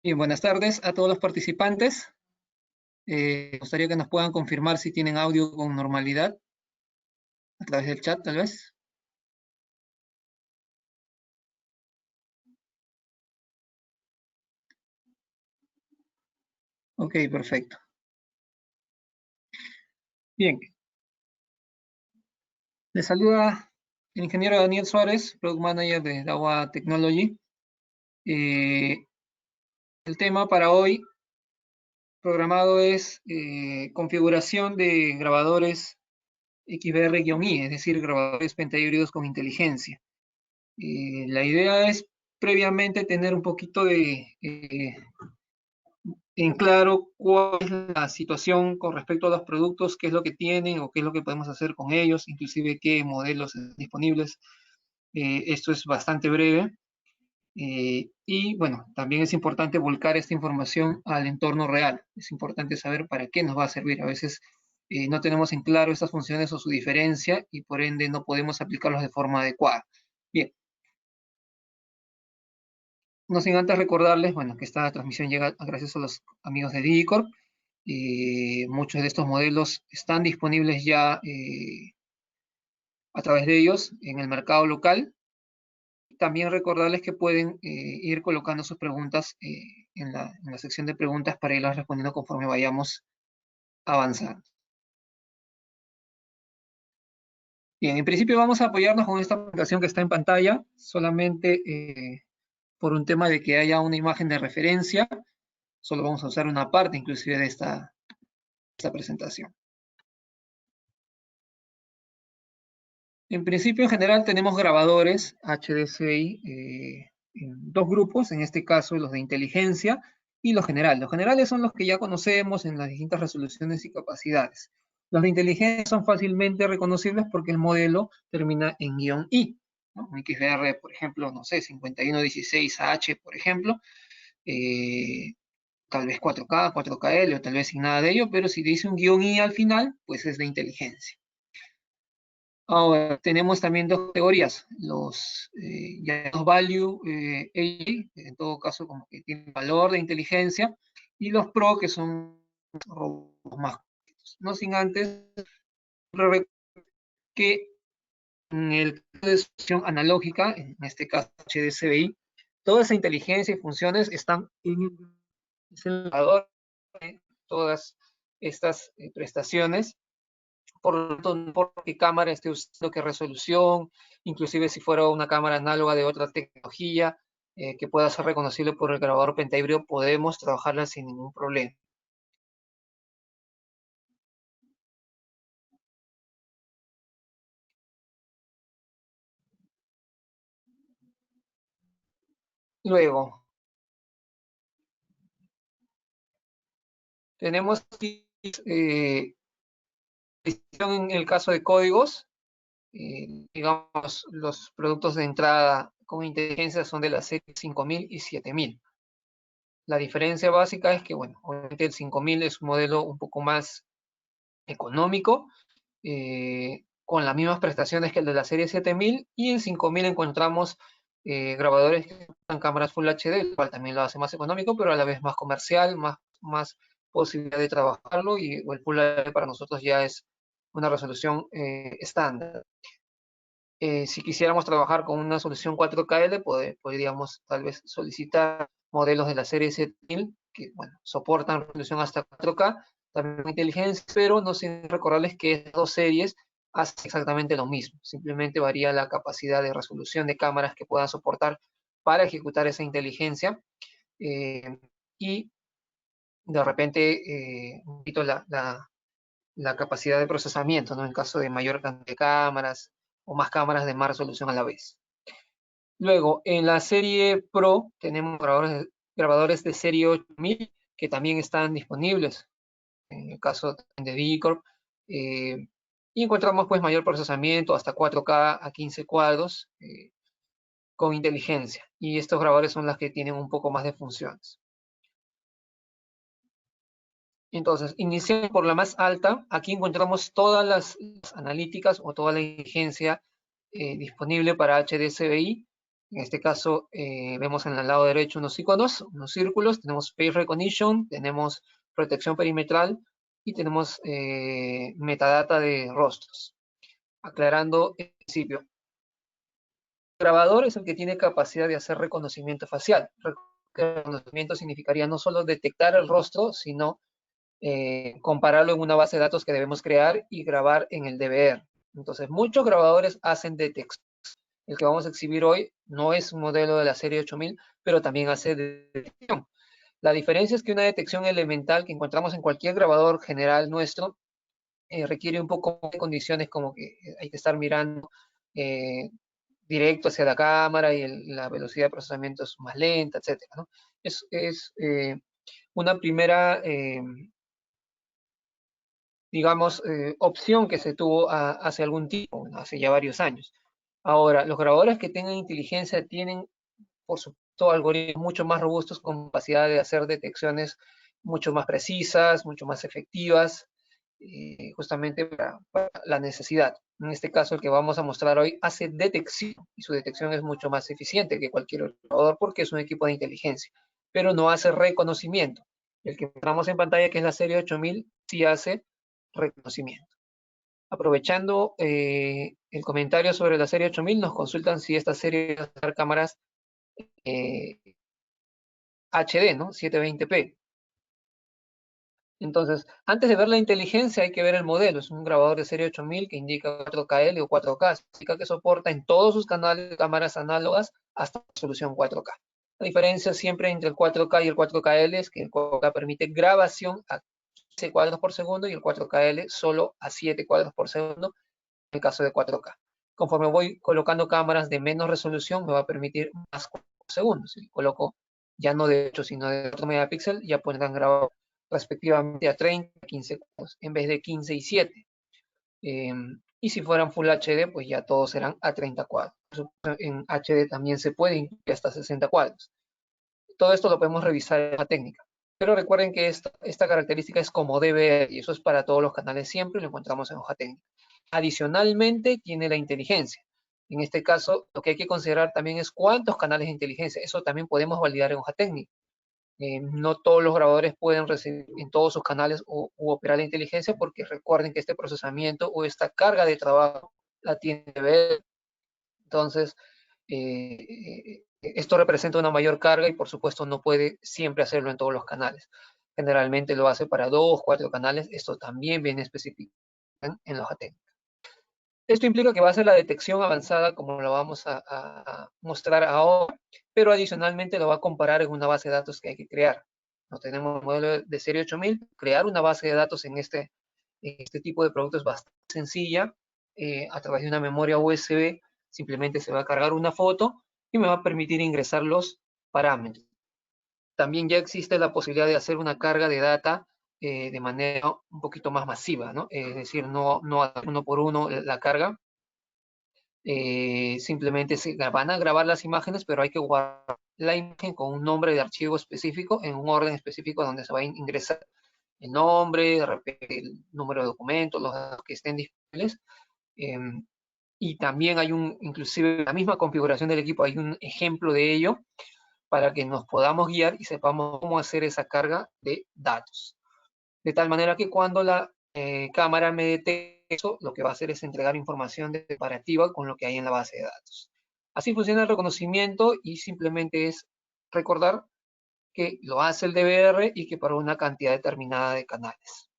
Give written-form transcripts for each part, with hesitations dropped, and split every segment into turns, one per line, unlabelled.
Bien, buenas tardes a todos los participantes. Me gustaría que nos puedan confirmar si tienen audio con normalidad a través del chat, tal vez. Ok, perfecto. Bien. Les saluda el ingeniero Daniel Suárez, Product Manager de Dawa Technology. El tema para hoy programado es configuración de grabadores XBR-I, es decir, grabadores pentahíbridos con inteligencia. La idea es previamente tener un poquito de en claro cuál es la situación con respecto a los productos, qué es lo que tienen o qué es lo que podemos hacer con ellos, inclusive qué modelos están disponibles. Esto es bastante breve. Y bueno, también es importante volcar esta información al entorno real. Es importante saber para qué nos va a servir. A veces no tenemos en claro estas funciones o su diferencia y por ende no podemos aplicarlos de forma adecuada. Bien, no sin antes recordarles, bueno, que esta transmisión llega gracias a los amigos de Digicorp. Muchos de estos modelos están disponibles ya a través de ellos en el mercado local. También recordarles que pueden ir colocando sus preguntas en la sección de preguntas para irlas respondiendo conforme vayamos avanzando. Bien, en principio vamos a apoyarnos con esta presentación que está en pantalla, solamente por un tema de que haya una imagen de referencia. Solo vamos a usar una parte inclusive de esta presentación. En principio, en general, tenemos grabadores HDCI en dos grupos, en este caso los de inteligencia y los generales. Los generales son los que ya conocemos en las distintas resoluciones y capacidades. Los de inteligencia son fácilmente reconocibles porque el modelo termina en "-I", ¿no? Un XBR, por ejemplo, no sé, 5116H, por ejemplo, tal vez 4K, 4KL o tal vez sin nada de ello, pero si dice un "-I" al final, pues es de inteligencia. Ahora, tenemos también dos categorías, los value AG, en todo caso como que tienen valor de inteligencia, y los pro, que son robots más completos. No sin antes que en el caso de solución analógica, en este caso HDCI, toda esa inteligencia y funciones están en el valor de todas estas prestaciones. Por lo tanto, no importa qué cámara esté usando, qué resolución, inclusive si fuera una cámara análoga de otra tecnología que pueda ser reconocible por el grabador pentahíbrido, podemos trabajarla sin ningún problema. Luego, tenemos en el caso de códigos, digamos, los productos de entrada con inteligencia son de la serie 5000 y 7000. La diferencia básica es que, bueno, obviamente el 5000 es un modelo un poco más económico, con las mismas prestaciones que el de la serie 7000, y en 5000 encontramos grabadores que usan cámaras Full HD, el cual también lo hace más económico, pero a la vez más comercial, más posibilidad de trabajarlo, y el Full HD para nosotros ya es una resolución estándar. Si quisiéramos trabajar con una solución 4KL, podríamos tal vez solicitar modelos de la serie 7000 que, bueno, soportan resolución hasta 4K, también inteligencia, pero no sin recordarles que estas dos series hacen exactamente lo mismo. Simplemente varía la capacidad de resolución de cámaras que puedan soportar para ejecutar esa inteligencia, y de repente un poquito la capacidad de procesamiento, ¿no? En caso de mayor cantidad de cámaras o más cámaras de más resolución a la vez. Luego, en la serie Pro tenemos grabadores de serie 8000 que también están disponibles, en el caso de Digicorp, y encontramos pues mayor procesamiento, hasta 4K a 15 cuadros, con inteligencia, y estos grabadores son las que tienen un poco más de funciones. Entonces, iniciamos por la más alta. Aquí encontramos todas las analíticas o toda la inteligencia disponible para HDCI. En este caso, vemos en el lado derecho unos iconos, unos círculos, tenemos Face Recognition, tenemos protección perimetral y tenemos metadata de rostros. Aclarando el principio, el grabador es el que tiene capacidad de hacer reconocimiento facial. Reconocimiento significaría no solo detectar el rostro, sino compararlo en una base de datos que debemos crear y grabar en el DVR. Entonces, muchos grabadores hacen detección. El que vamos a exhibir hoy no es un modelo de la serie 8000, pero también hace detección. La diferencia es que una detección elemental que encontramos en cualquier grabador general nuestro requiere un poco de condiciones como que hay que estar mirando directo hacia la cámara y la velocidad de procesamiento es más lenta, etc., ¿no? Es una primera, digamos, opción que se tuvo hace algún tiempo, hace ya varios años. Ahora, los grabadores que tengan inteligencia tienen, por supuesto, algoritmos mucho más robustos con capacidad de hacer detecciones mucho más precisas, mucho más efectivas, justamente para la necesidad. En este caso, el que vamos a mostrar hoy hace detección y su detección es mucho más eficiente que cualquier otro grabador porque es un equipo de inteligencia, pero no hace reconocimiento. El que mostramos en pantalla, que es la serie 8000, sí hace reconocimiento. Aprovechando el comentario sobre la serie 8000, nos consultan si esta serie va a usar cámaras HD, ¿no? 720p. Entonces, antes de ver la inteligencia hay que ver el modelo. Es un grabador de serie 8000 que indica 4KL o 4K. Significa que soporta en todos sus canales de cámaras análogas hasta resolución 4K. La diferencia siempre entre el 4K y el 4KL es que el 4K permite grabación a 15 cuadros por segundo y el 4KL solo a 7 cuadros por segundo en el caso de 4K. Conforme voy colocando cámaras de menos resolución, me va a permitir más cuadros por segundo. Si coloco ya no de 8, sino de 4 megapíxeles, ya podrán grabar respectivamente a 30, 15 cuadros, en vez de 15 y 7. Y si fueran Full HD, pues ya todos serán a 30 cuadros. En HD también se puede incluir hasta 60 cuadros. Todo esto lo podemos revisar en la técnica. Pero recuerden que esta característica es como debe, y eso es para todos los canales siempre, lo encontramos en hoja técnica. Adicionalmente, tiene la inteligencia. En este caso, lo que hay que considerar también es cuántos canales de inteligencia. Eso también podemos validar en hoja técnica. No todos los grabadores pueden recibir en todos sus canales u operar la inteligencia porque recuerden que este procesamiento o esta carga de trabajo la tiene que ver. Entonces, esto representa una mayor carga y por supuesto no puede siempre hacerlo en todos los canales. Generalmente lo hace para 2, 4 canales. Esto también viene especificado en la hoja técnica. Esto implica que va a ser la detección avanzada como lo vamos a mostrar ahora, pero adicionalmente lo va a comparar en una base de datos que hay que crear. No tenemos un modelo de serie 8000, crear una base de datos en este tipo de productos es bastante sencilla. A través de una memoria USB simplemente se va a cargar una foto y me va a permitir ingresar los parámetros. También ya existe la posibilidad de hacer una carga de data de manera un poquito más masiva, ¿no? Es decir, no uno por uno la carga. Simplemente se van a grabar las imágenes, pero hay que guardar la imagen con un nombre de archivo específico en un orden específico donde se va a ingresar el nombre, el número de documentos, los datos que estén disponibles. Y también hay inclusive en la misma configuración del equipo, hay un ejemplo de ello para que nos podamos guiar y sepamos cómo hacer esa carga de datos. De tal manera que cuando la cámara me detecte eso, lo que va a hacer es entregar información comparativa con lo que hay en la base de datos. Así funciona el reconocimiento y simplemente es recordar que lo hace el DVR y que para una cantidad determinada de canales.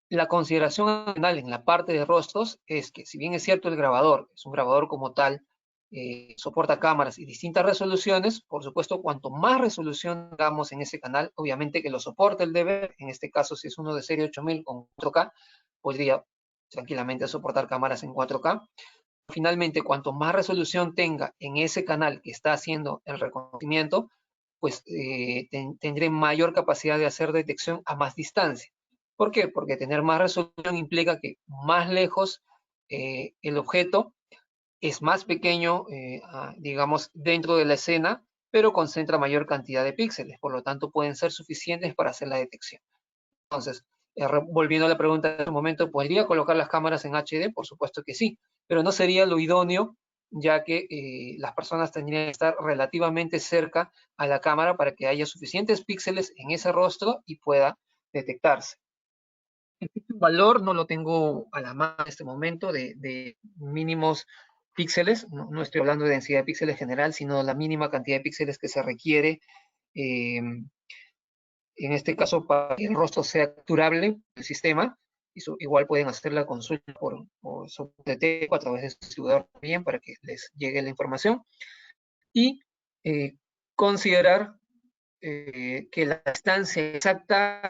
La consideración adicional en la parte de rostros es que si bien es cierto el grabador es un grabador como tal, soporta cámaras y distintas resoluciones, por supuesto cuanto más resolución damos en ese canal, obviamente que lo soporte el DVR, en este caso si es uno de serie 8000 con 4K, podría tranquilamente soportar cámaras en 4K. Finalmente, cuanto más resolución tenga en ese canal que está haciendo el reconocimiento, pues tendré mayor capacidad de hacer detección a más distancia. ¿Por qué? Porque tener más resolución implica que más lejos el objeto es más pequeño, digamos, dentro de la escena, pero concentra mayor cantidad de píxeles, por lo tanto pueden ser suficientes para hacer la detección. Entonces, volviendo a la pregunta en este momento, ¿podría colocar las cámaras en HD? Por supuesto que sí, pero no sería lo idóneo ya que las personas tendrían que estar relativamente cerca a la cámara para que haya suficientes píxeles en ese rostro y pueda detectarse. El valor no lo tengo a la mano en este momento de mínimos píxeles, no estoy hablando de densidad de píxeles general, sino la mínima cantidad de píxeles que se requiere, en este caso, para que el rostro sea capturable del sistema. Igual pueden hacer la consulta por TT a través de su distribuidor también para que les llegue la información. Y considerar que la distancia exacta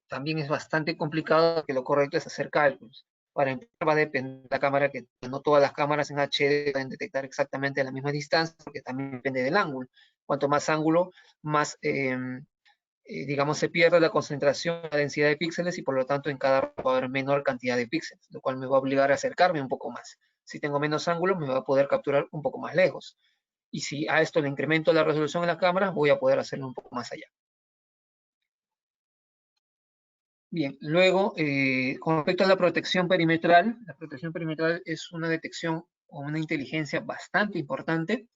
también es bastante complicado, que lo correcto es hacer cálculos. Para empezar, va a depender de la cámara, que no todas las cámaras en HD pueden detectar exactamente a la misma distancia, porque también depende del ángulo. Cuanto más ángulo, más, digamos, se pierde la concentración, la densidad de píxeles, y por lo tanto en cada va a haber menor cantidad de píxeles, lo cual me va a obligar a acercarme un poco más. Si tengo menos ángulo, me va a poder capturar un poco más lejos. Y si a esto le incremento la resolución en la cámara, voy a poder hacerlo un poco más allá. Bien, luego, con respecto a la protección perimetral es una detección o una inteligencia bastante importante,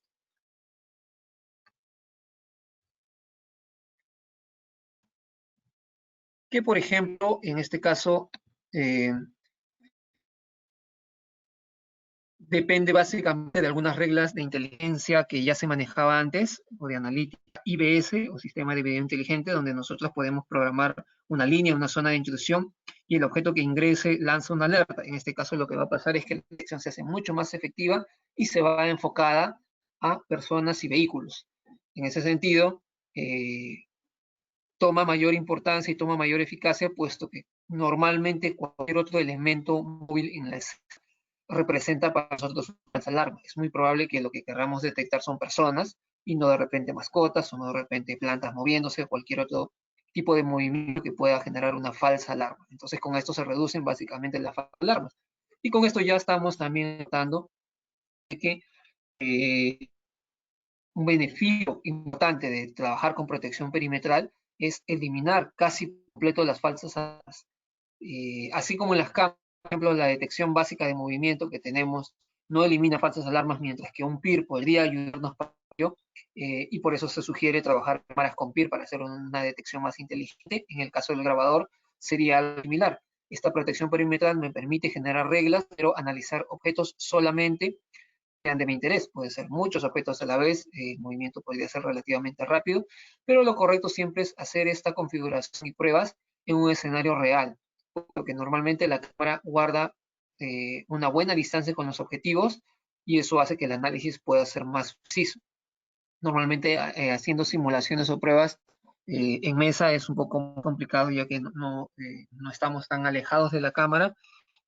que por ejemplo, en este caso, depende básicamente de algunas reglas de inteligencia que ya se manejaba antes, o de analítica IBS, o sistema de video inteligente, donde nosotros podemos programar una línea, una zona de intrusión, y el objeto que ingrese lanza una alerta. En este caso lo que va a pasar es que la detección se hace mucho más efectiva y se va enfocada a personas y vehículos. En ese sentido, toma mayor importancia y toma mayor eficacia, puesto que normalmente cualquier otro elemento móvil en la escena representa para nosotros una falsa alarma. Es muy probable que lo que queramos detectar son personas y no de repente mascotas, o no de repente plantas moviéndose, o cualquier otro tipo de movimiento que pueda generar una falsa alarma. Entonces con esto se reducen básicamente las falsas alarmas. Y con esto ya estamos también notando que un beneficio importante de trabajar con protección perimetral es eliminar casi completo las falsas alarmas. Así como en las cámaras, por ejemplo, la detección básica de movimiento que tenemos no elimina falsas alarmas, mientras que un PIR podría ayudarnos para ello, y por eso se sugiere trabajar cámaras con PIR para hacer una detección más inteligente. En el caso del grabador sería algo similar. Esta protección perimetral me permite generar reglas, pero analizar objetos solamente sean de mi interés. Puede ser muchos objetos a la vez, el movimiento podría ser relativamente rápido, pero lo correcto siempre es hacer esta configuración y pruebas en un escenario real, porque normalmente la cámara guarda una buena distancia con los objetivos, y eso hace que el análisis pueda ser más preciso. Normalmente haciendo simulaciones o pruebas en mesa es un poco complicado, ya que no estamos tan alejados de la cámara,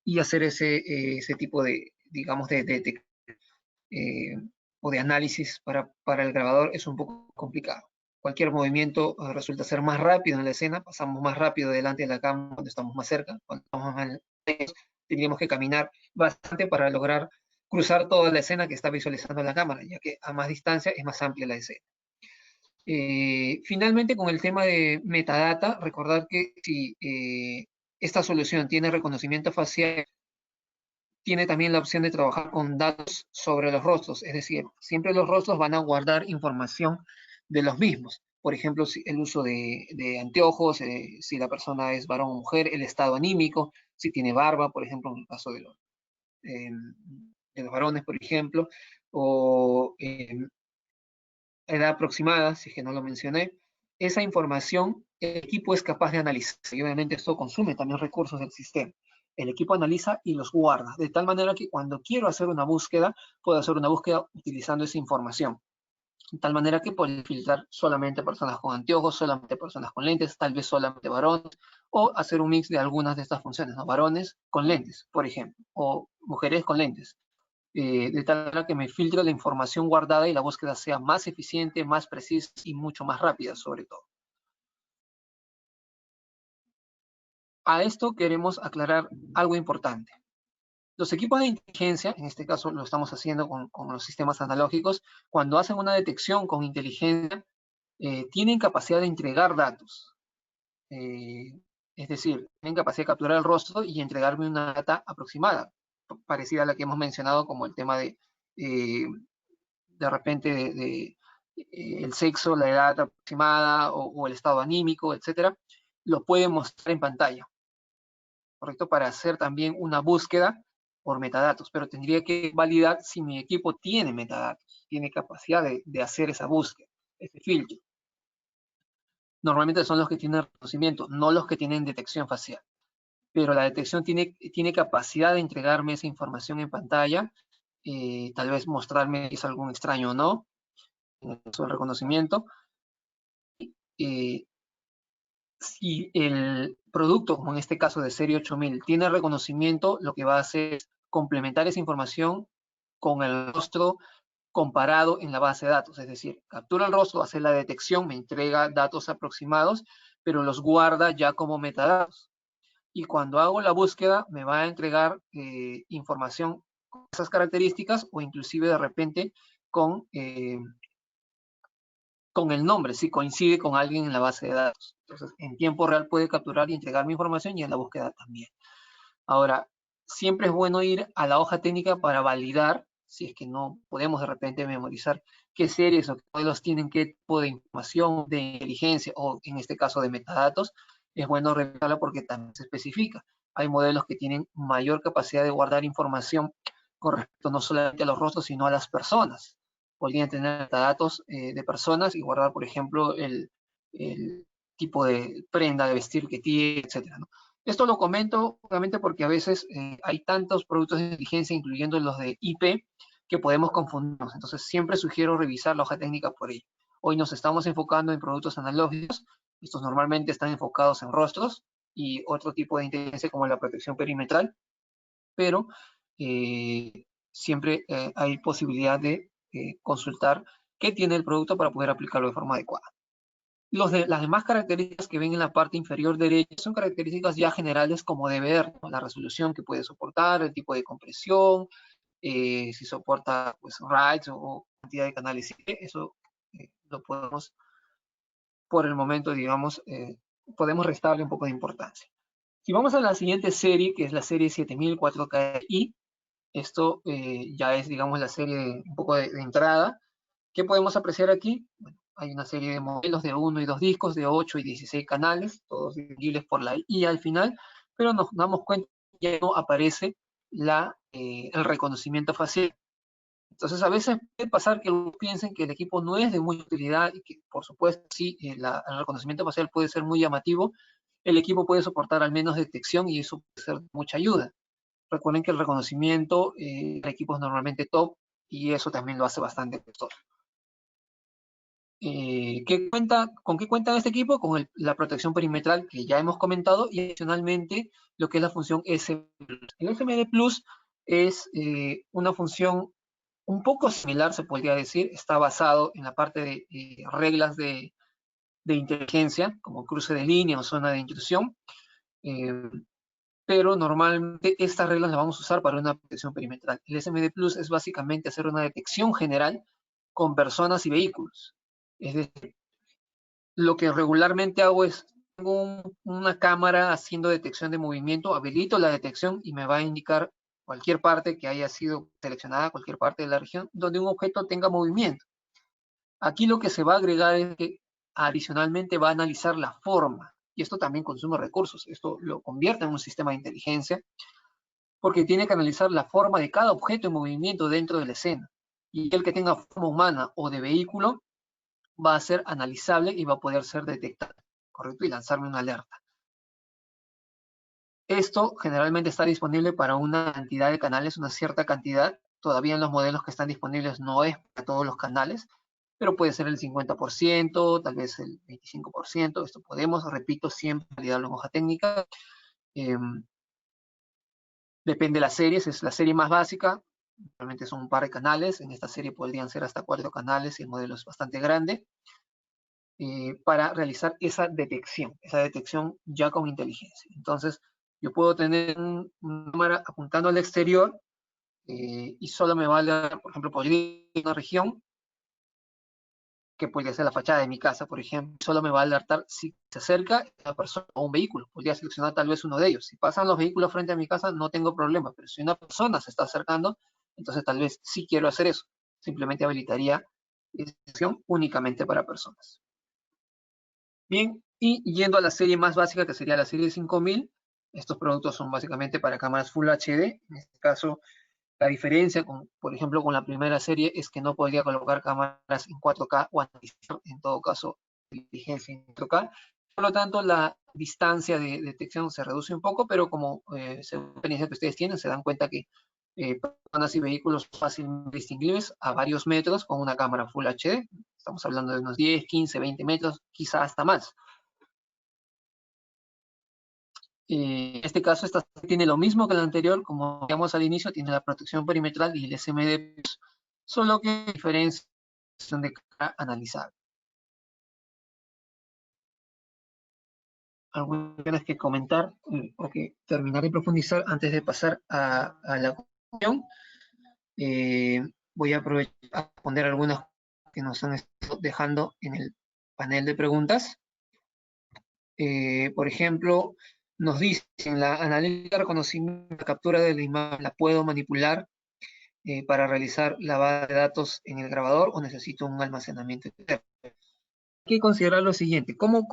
y hacer ese tipo de, digamos, eh, o de análisis para el grabador es un poco complicado. Cualquier movimiento resulta ser más rápido en la escena, pasamos más rápido delante de la cámara cuando estamos más cerca, cuando estamos más lejos, tendríamos que caminar bastante para lograr cruzar toda la escena que está visualizando la cámara, ya que a más distancia es más amplia la escena. Finalmente, con el tema de metadata, recordar que si esta solución tiene reconocimiento facial, tiene también la opción de trabajar con datos sobre los rostros, es decir, siempre los rostros van a guardar información de los mismos. Por ejemplo, el uso de anteojos, si la persona es varón o mujer, el estado anímico, si tiene barba, por ejemplo, en el caso de los varones, por ejemplo, o edad aproximada, si es que no lo mencioné. Esa información el equipo es capaz de analizar, y obviamente esto consume también recursos del sistema. El equipo analiza y los guarda, de tal manera que cuando quiero hacer una búsqueda, puedo hacer una búsqueda utilizando esa información. De tal manera que puedo filtrar solamente personas con anteojos, solamente personas con lentes, tal vez solamente varones, o hacer un mix de algunas de estas funciones, ¿no? Varones con lentes, por ejemplo, o mujeres con lentes. De tal manera que me filtre la información guardada y la búsqueda sea más eficiente, más precisa y mucho más rápida, sobre todo. A esto queremos aclarar algo importante. Los equipos de inteligencia, en este caso lo estamos haciendo con los sistemas analógicos, cuando hacen una detección con inteligencia, tienen capacidad de entregar datos. Es decir, tienen capacidad de capturar el rostro y entregarme una data aproximada, parecida a la que hemos mencionado, como el tema de de repente el sexo, la edad aproximada o el estado anímico, etcétera, lo puede mostrar en pantalla, ¿correcto? Para hacer también una búsqueda por metadatos, pero tendría que validar si mi equipo tiene metadatos, tiene capacidad de hacer esa búsqueda, ese filtro. Normalmente son los que tienen reconocimiento, no los que tienen detección facial. Pero la detección tiene capacidad de entregarme esa información en pantalla, tal vez mostrarme si es algún extraño o no, en el caso del reconocimiento. Si el producto, como en este caso de serie 8000, tiene reconocimiento, lo que va a hacer es complementar esa información con el rostro comparado en la base de datos. Es decir, captura el rostro, hace la detección, me entrega datos aproximados, pero los guarda ya como metadatos. Y cuando hago la búsqueda, me va a entregar información con esas características o inclusive de repente con el nombre, si coincide con alguien en la base de datos. Entonces, en tiempo real puede capturar y entregar mi información y en la búsqueda también. Ahora, siempre es bueno ir a la hoja técnica para validar, si es que no podemos de repente memorizar qué series o qué modelos tienen qué tipo de información, de inteligencia o en este caso de metadatos. Es bueno revisarla porque también se especifica. Hay modelos que tienen mayor capacidad de guardar información con respecto no solamente a los rostros, sino a las personas. Podrían tener metadatos de personas y guardar, por ejemplo, el tipo de prenda de vestir que tiene, etcétera, ¿no? Esto lo comento obviamente porque a veces hay tantos productos de inteligencia, incluyendo los de IP, que podemos confundirnos. Entonces, siempre sugiero revisar la hoja técnica por ello. Hoy nos estamos enfocando en productos analógicos. Estos normalmente están enfocados en rostros y otro tipo de inteligencia como la protección perimetral, pero siempre hay posibilidad de consultar qué tiene el producto para poder aplicarlo de forma adecuada. Las demás características que ven en la parte inferior derecha son características ya generales como DVR, ¿no? La resolución que puede soportar, el tipo de compresión, si soporta pues, writes o cantidad de canales. Eso lo podemos, por el momento, digamos, podemos restarle un poco de importancia. Si vamos a la siguiente serie, que es la serie 7000 4KI, esto ya es, digamos, la serie un poco de entrada. ¿Qué podemos apreciar aquí? Bueno, hay una serie de modelos de 1 y 2 discos, de 8 y 16 canales, todos dividibles por la I al final, pero nos damos cuenta que ya no aparece el reconocimiento facial. Entonces, a veces puede pasar que piensen que el equipo no es de mucha utilidad y que, por supuesto, sí, el reconocimiento facial puede ser muy llamativo. El equipo puede soportar al menos detección y eso puede ser de mucha ayuda. Recuerden que el reconocimiento en equipos normalmente top y eso también lo hace bastante costoso. ¿Con qué cuenta este equipo? Con la protección perimetral que ya hemos comentado y adicionalmente lo que es la función SMD+. El SMD Plus es una función un poco similar, se podría decir, está basado en la parte de reglas de inteligencia, como cruce de línea o zona de intrusión, pero normalmente estas reglas las vamos a usar para una protección perimetral. El SMD Plus es básicamente hacer una detección general con personas y vehículos. Es decir, lo que regularmente hago es, tengo una cámara haciendo detección de movimiento, habilito la detección y me va a indicar cualquier parte que haya sido seleccionada, cualquier parte de la región, donde un objeto tenga movimiento. Aquí lo que se va a agregar es que adicionalmente va a analizar la forma, y esto también consume recursos, esto lo convierte en un sistema de inteligencia, porque tiene que analizar la forma de cada objeto en movimiento dentro de la escena, y el que tenga forma humana o de vehículo va a ser analizable y va a poder ser detectado, ¿correcto? Y lanzarme una alerta. Esto generalmente está disponible para una cantidad de canales, una cierta cantidad. Todavía en los modelos que están disponibles no es para todos los canales, pero puede ser el 50%, tal vez el 25%. Esto podemos, repito, siempre validarlo en hoja técnica. Depende de las series, es la serie más básica. Realmente son un par de canales. En esta serie podrían ser hasta 4 canales y el modelo es bastante grande. Para realizar esa detección ya con inteligencia. Entonces, yo puedo tener una cámara apuntando al exterior y solo me va a dar, por ejemplo, podría ir a una región que podría ser la fachada de mi casa, por ejemplo, solo me va a alertar si se acerca una persona o un vehículo. Podría seleccionar tal vez uno de ellos. Si pasan los vehículos frente a mi casa, no tengo problema, pero si una persona se está acercando, Entonces tal vez sí quiero hacer eso. Simplemente habilitaría esa opción únicamente para personas. Bien, y yendo a la serie más básica, que sería la serie 5000, estos productos son básicamente para cámaras Full HD. En este caso, la diferencia, por ejemplo, con la primera serie es que no podría colocar cámaras en 4K o en todo caso, inteligencia en 4K. Por lo tanto, la distancia de detección se reduce un poco, pero como según la experiencia que ustedes tienen, se dan cuenta que personas y vehículos fácilmente distinguibles a varios metros con una cámara Full HD. Estamos hablando de unos 10, 15, 20 metros, quizá hasta más. En este caso, esta tiene lo mismo que la anterior, como veíamos al inicio, tiene la protección perimetral y el SMD, solo que diferencia de cara analizar. Algunas que comentar o que terminar de profundizar antes de pasar a la conclusión. Voy a aprovechar a responder algunas que nos han estado dejando en el panel de preguntas. Por ejemplo, nos dicen, la analítica de reconocimiento, la captura de la imagen, ¿la puedo manipular para realizar la base de datos en el grabador o necesito un almacenamiento externo? Hay que considerar lo siguiente, ¿cómo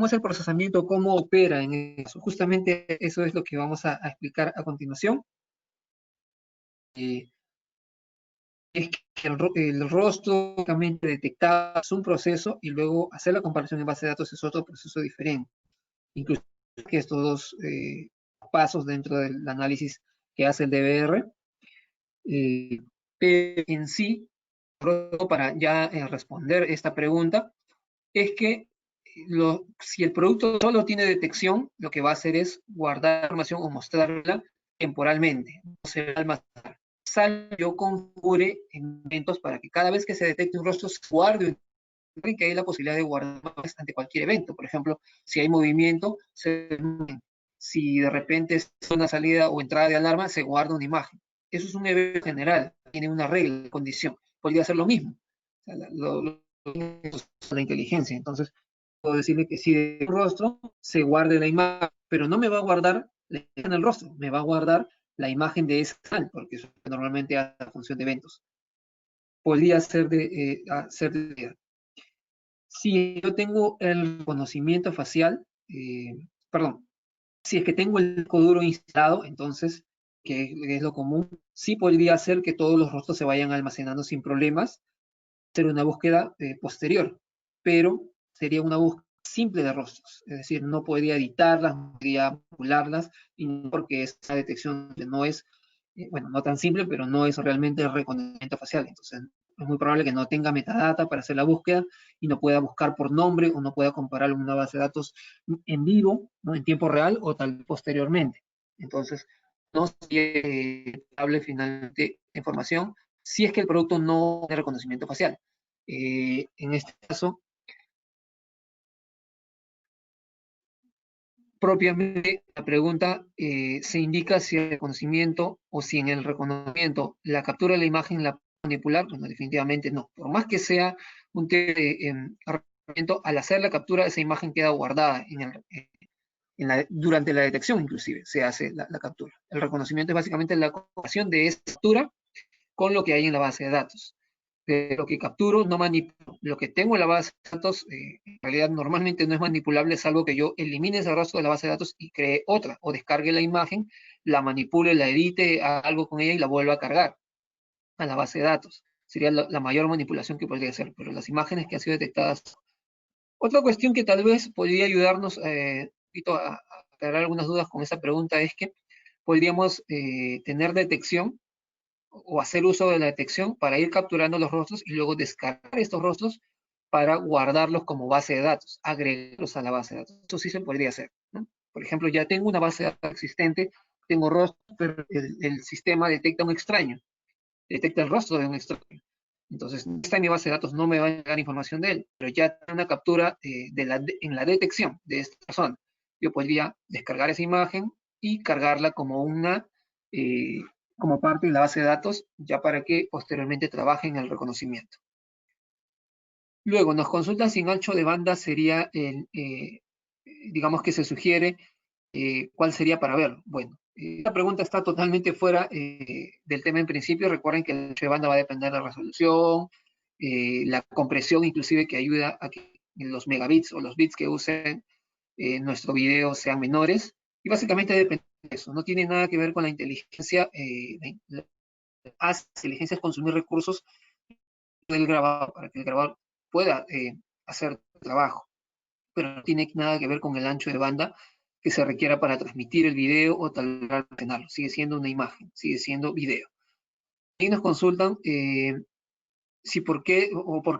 es el procesamiento, cómo opera en eso? Justamente eso es lo que vamos a explicar a continuación. Es que el rostro detectado es un proceso y luego hacer la comparación en base de datos es otro proceso diferente. Incluso que estos dos pasos dentro del análisis que hace el DBR, pero en sí, para ya responder esta pregunta, es que si el producto solo tiene detección, lo que va a hacer es guardar la información o mostrarla temporalmente, no se va a almacenar. Salvo yo configure eventos para que cada vez que se detecte un rostro se guarde, que hay la posibilidad de guardar ante cualquier evento. Por ejemplo, si hay movimiento, si de repente es una salida o entrada de alarma, se guarda una imagen. Eso es un evento general, tiene una regla, condición. Podría ser lo mismo. O sea, la inteligencia. Entonces, puedo decirle que si de rostro se guarde la imagen, pero no me va a guardar la imagen del rostro, me va a guardar la imagen de ese canal, porque eso normalmente hace la función de eventos. Podría ser si yo tengo el reconocimiento facial, perdón, si es que tengo el disco duro instalado, entonces, que es lo común, sí podría hacer que todos los rostros se vayan almacenando sin problemas, hacer una búsqueda posterior, pero sería una búsqueda simple de rostros, es decir, no podría editarlas, no podría manipularlas, porque esa detección no es, bueno, no tan simple, pero no es realmente el reconocimiento facial, entonces es muy probable que no tenga metadata para hacer la búsqueda y no pueda buscar por nombre o no pueda comparar una base de datos en vivo, ¿no? En tiempo real o tal vez posteriormente. Entonces, no sería hable finalmente información si es que el producto no tiene reconocimiento facial. En este caso, propiamente la pregunta se indica si el reconocimiento o si en el reconocimiento la captura de la imagen la puede manipular. Bueno, definitivamente no. Por más que sea un tema de reconocimiento, al hacer la captura esa imagen queda guardada durante la detección, inclusive se hace la captura. El reconocimiento es básicamente la comparación de esa captura con lo que hay en la base de datos. Lo que capturo no manipulo. Lo que tengo en la base de datos, en realidad normalmente no es manipulable, salvo que yo elimine ese rastro de la base de datos y cree otra, o descargue la imagen, la manipule, la edite, haga algo con ella y la vuelva a cargar a la base de datos. Sería la mayor manipulación que podría hacer, pero las imágenes que han sido detectadas. Otra cuestión que tal vez podría ayudarnos a aclarar algunas dudas con esta pregunta es que podríamos tener detección o hacer uso de la detección para ir capturando los rostros y luego descargar estos rostros para guardarlos como base de datos, agregarlos a la base de datos. Eso sí se podría hacer, ¿no? Por ejemplo, ya tengo una base de datos existente, tengo rostro, pero el sistema detecta un extraño, detecta el rostro de un extraño. Entonces, no está en mi base de datos, no me va a llegar información de él, pero ya tengo una captura en la detección de esta persona. Yo podría descargar esa imagen y cargarla como como parte de la base de datos, ya para que posteriormente trabaje en el reconocimiento. Luego, nos consultan si en ancho de banda sería, digamos que se sugiere, ¿cuál sería para ver? Bueno, Esta pregunta está totalmente fuera del tema en principio. Recuerden que el ancho de banda va a depender de la resolución, la compresión inclusive que ayuda a que los megabits o los bits que usen nuestro video sean menores. Y básicamente depende de eso. No tiene nada que ver con la inteligencia. La inteligencia es consumir recursos del grabador para que el grabador pueda hacer el trabajo. Pero no tiene nada que ver con el ancho de banda que se requiera para transmitir el video o tal vez almacenarlo. Sigue siendo una imagen, sigue siendo video. Y nos consultan si por qué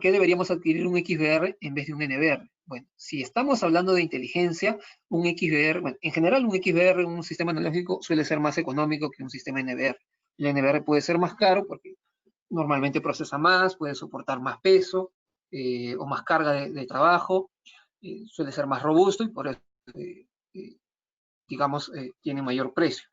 deberíamos adquirir un XVR en vez de un NVR. Bueno, si estamos hablando de inteligencia, un XVR, bueno, en general un XVR, un sistema analógico, suele ser más económico que un sistema NVR. El NVR puede ser más caro porque normalmente procesa más, puede soportar más peso o más carga de trabajo, suele ser más robusto y por eso, digamos, tiene mayor precio.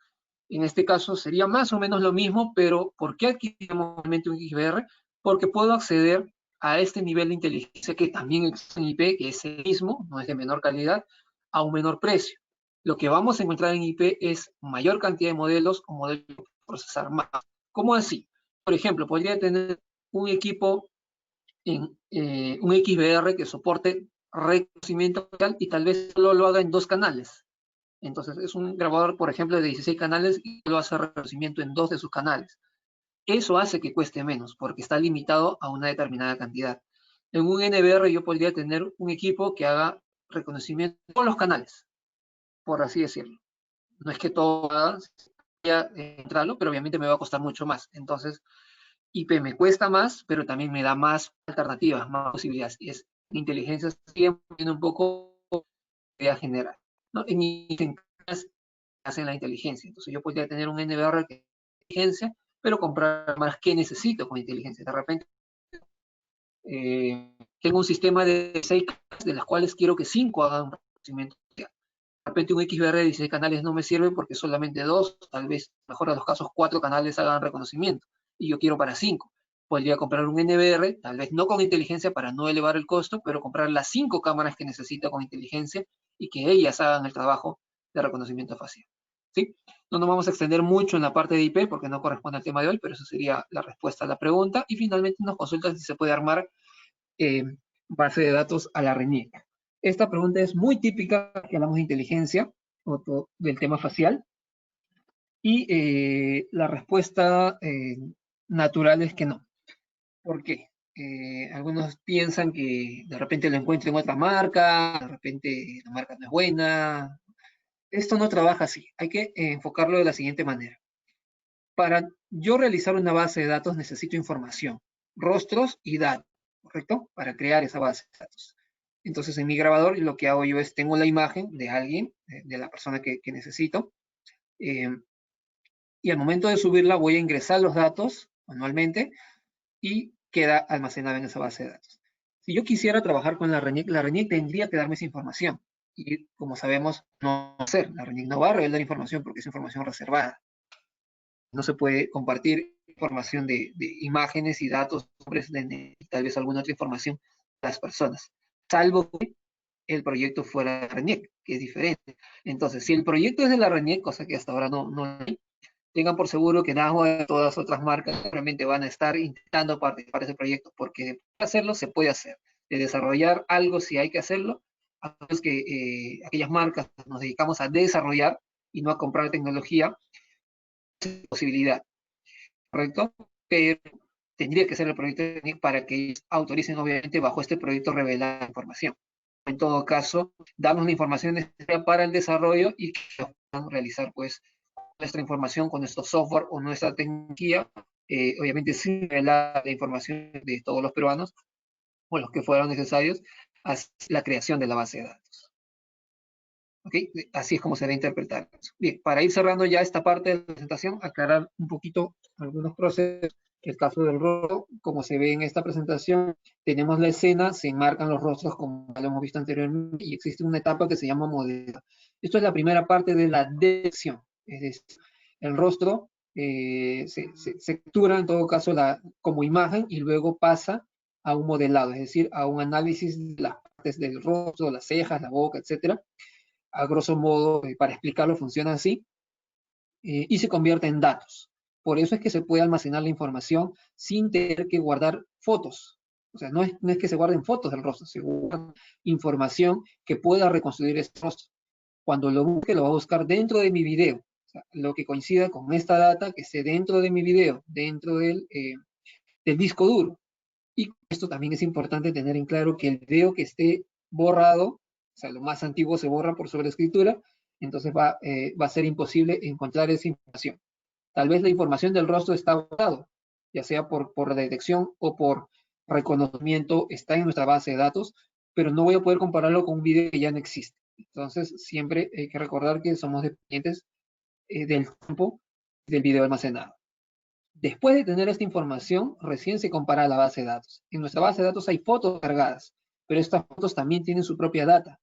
En este caso sería más o menos lo mismo, pero ¿por qué adquirimos realmente un XVR? Porque puedo acceder a este nivel de inteligencia que también existe en IP, que es el mismo, no es de menor calidad, a un menor precio. Lo que vamos a encontrar en IP es mayor cantidad de modelos o modelos que procesar más. ¿Cómo así? Por ejemplo, podría tener un equipo en un XVR que soporte reconocimiento facial y tal vez solo lo haga en 2 canales. Entonces es un grabador, por ejemplo, de 16 canales y lo hace reconocimiento en 2 de sus canales. Eso hace que cueste menos porque está limitado a una determinada cantidad. En un NVR yo podría tener un equipo que haga reconocimiento de todos los canales, por así decirlo. No es que todo haga, entrarlo, pero obviamente me va a costar mucho más. Entonces, IP me cuesta más, pero también me da más alternativas, más posibilidades. Y es inteligencia siempre tiene un poco de general, ¿no? En hacen la inteligencia. Entonces yo podría tener un NVR que inteligencia, pero comprar más que necesito con inteligencia. De repente tengo un sistema de 6 canales, de las cuales quiero que 5 hagan un reconocimiento. De repente un XVR de 16 canales no me sirve porque solamente 2, tal vez, mejor a los casos, 4 canales hagan reconocimiento. Y yo quiero para 5. Podría comprar un NVR, tal vez no con inteligencia para no elevar el costo, pero comprar las 5 cámaras que necesito con inteligencia y que ellas hagan el trabajo de reconocimiento facial. ¿Sí? No nos vamos a extender mucho en la parte de IP porque no corresponde al tema de hoy, pero esa sería la respuesta a la pregunta. Y finalmente nos consultan si se puede armar base de datos a la RENIEC. Esta pregunta es muy típica que hablamos de inteligencia o del tema facial. Y la respuesta natural es que no. ¿Por qué? Algunos piensan que de repente lo encuentran en otra marca, de repente la marca no es buena. Esto no trabaja así. Hay que enfocarlo de la siguiente manera. Para yo realizar una base de datos necesito información, rostros y datos, ¿correcto? Para crear esa base de datos. Entonces en mi grabador lo que hago yo es, tengo la imagen de alguien, de la persona que necesito, y al momento de subirla voy a ingresar los datos manualmente y queda almacenada en esa base de datos. Si yo quisiera trabajar con la RENIEC tendría que darme esa información. Y como sabemos, no va a hacer. La RENIEC no va a revelar información porque es información reservada. No se puede compartir información de imágenes y datos, nombres de tal vez alguna otra información a las personas, salvo que el proyecto fuera de RENIEC, que es diferente. Entonces, si el proyecto es de la RENIEC, cosa que hasta ahora no hay, tengan por seguro que Nahua y todas otras marcas realmente van a estar intentando participar de ese proyecto, porque de hacerlo se puede hacer. De desarrollar algo, si hay que hacerlo, a menos que aquellas marcas nos dedicamos a desarrollar y no a comprar tecnología, es posibilidad, ¿correcto? Pero tendría que ser el proyecto técnico para que ellos autoricen, obviamente, bajo este proyecto revelar la información. En todo caso, darnos la información necesaria para el desarrollo y que puedan realizar, pues, nuestra información con nuestro software o nuestra tecnología, obviamente sin revelar la información de todos los peruanos o los que fueran necesarios, a la creación de la base de datos. ¿Ok? Así es como se debe interpretar. Bien, para ir cerrando ya esta parte de la presentación, aclarar un poquito algunos procesos. El caso del rostro, como se ve en esta presentación, tenemos la escena, se enmarcan los rostros como lo hemos visto anteriormente y existe una etapa que se llama modelado. Esto es la primera parte de la detección, es decir, el rostro se captura en todo caso como imagen y luego pasa a un modelado, es decir, a un análisis de las partes del rostro, las cejas, la boca, etcétera. A grosso modo, para explicarlo, funciona así. y se convierte en datos. Por eso es que se puede almacenar la información sin tener que guardar fotos. O sea, no es que se guarden fotos del rostro, se guarda información que pueda reconstruir ese rostro. Cuando lo busque, lo va a buscar dentro de mi video. O sea, lo que coincida con esta data que esté dentro de mi video, dentro del disco duro. Y esto también es importante tener en claro que el video que esté borrado, o sea, lo más antiguo se borra por sobreescritura, entonces va a ser imposible encontrar esa información. Tal vez la información del rostro está borrado, ya sea por detección o por reconocimiento, está en nuestra base de datos, pero no voy a poder compararlo con un video que ya no existe. Entonces, siempre hay que recordar que somos dependientes del tiempo del video almacenado. Después de tener esta información, recién se compara la base de datos. En nuestra base de datos hay fotos cargadas, pero estas fotos también tienen su propia data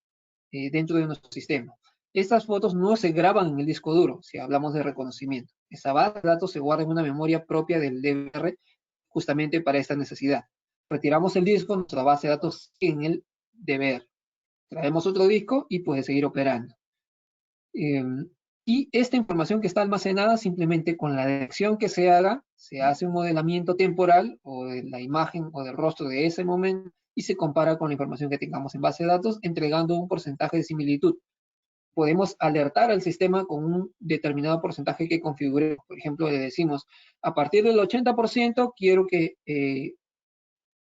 dentro de nuestro sistema. Estas fotos no se graban en el disco duro, si hablamos de reconocimiento. Esa base de datos se guarda en una memoria propia del DVR justamente para esta necesidad. Retiramos el disco, nuestra base de datos en el DVR. Traemos otro disco y puede seguir operando. Y esta información que está almacenada, simplemente con la detección que se haga, se hace un modelamiento temporal o de la imagen o del rostro de ese momento y se compara con la información que tengamos en base de datos, entregando un porcentaje de similitud. Podemos alertar al sistema con un determinado porcentaje que configure. Por ejemplo, le decimos, a partir del 80% quiero que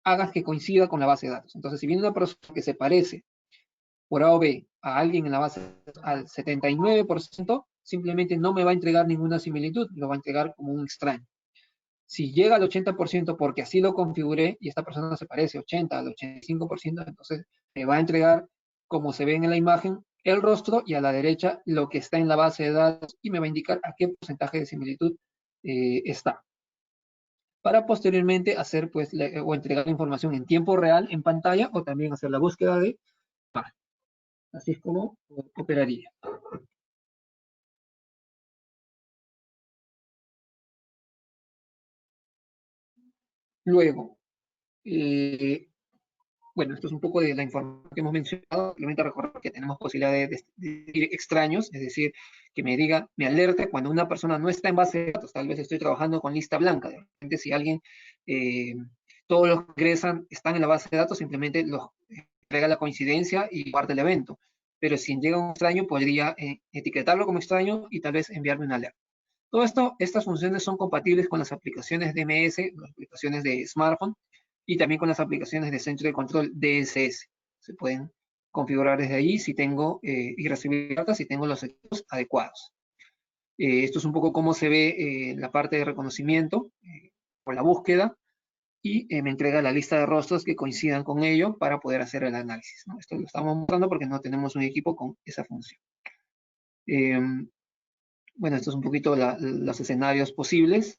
hagas que coincida con la base de datos. Entonces, si viene una persona que se parece por A o B a alguien en la base al 79%, simplemente no me va a entregar ninguna similitud, lo va a entregar como un extraño. Si llega al 80% porque así lo configuré y esta persona se parece 80 al 85%, entonces me va a entregar, como se ve en la imagen, el rostro y a la derecha lo que está en la base de datos y me va a indicar a qué porcentaje de similitud está. Para posteriormente hacer o entregar la información en tiempo real en pantalla o también hacer la búsqueda de imagen. Así es como operaría. Luego, bueno, esto es un poco de la información que hemos mencionado. Simplemente recordar que tenemos posibilidad de decir extraños, es decir, que me diga, me alerte cuando una persona no está en base de datos. Tal vez estoy trabajando con lista blanca. De repente, si alguien, todos los que ingresan están en la base de datos, simplemente los entrega la coincidencia y guarda el evento. Pero si llega un extraño, podría etiquetarlo como extraño y tal vez enviarme una alerta. Todo esto, estas funciones son compatibles con las aplicaciones DMS, las aplicaciones de smartphone, y también con las aplicaciones de centro de control DSS. Se pueden configurar desde ahí si tengo y recibir datos si tengo los equipos adecuados. Esto es un poco cómo se ve la parte de reconocimiento o la búsqueda y me entrega la lista de rostros que coincidan con ello para poder hacer el análisis, ¿no? Esto lo estamos mostrando porque no tenemos un equipo con esa función. Bueno, esto es un poquito los escenarios posibles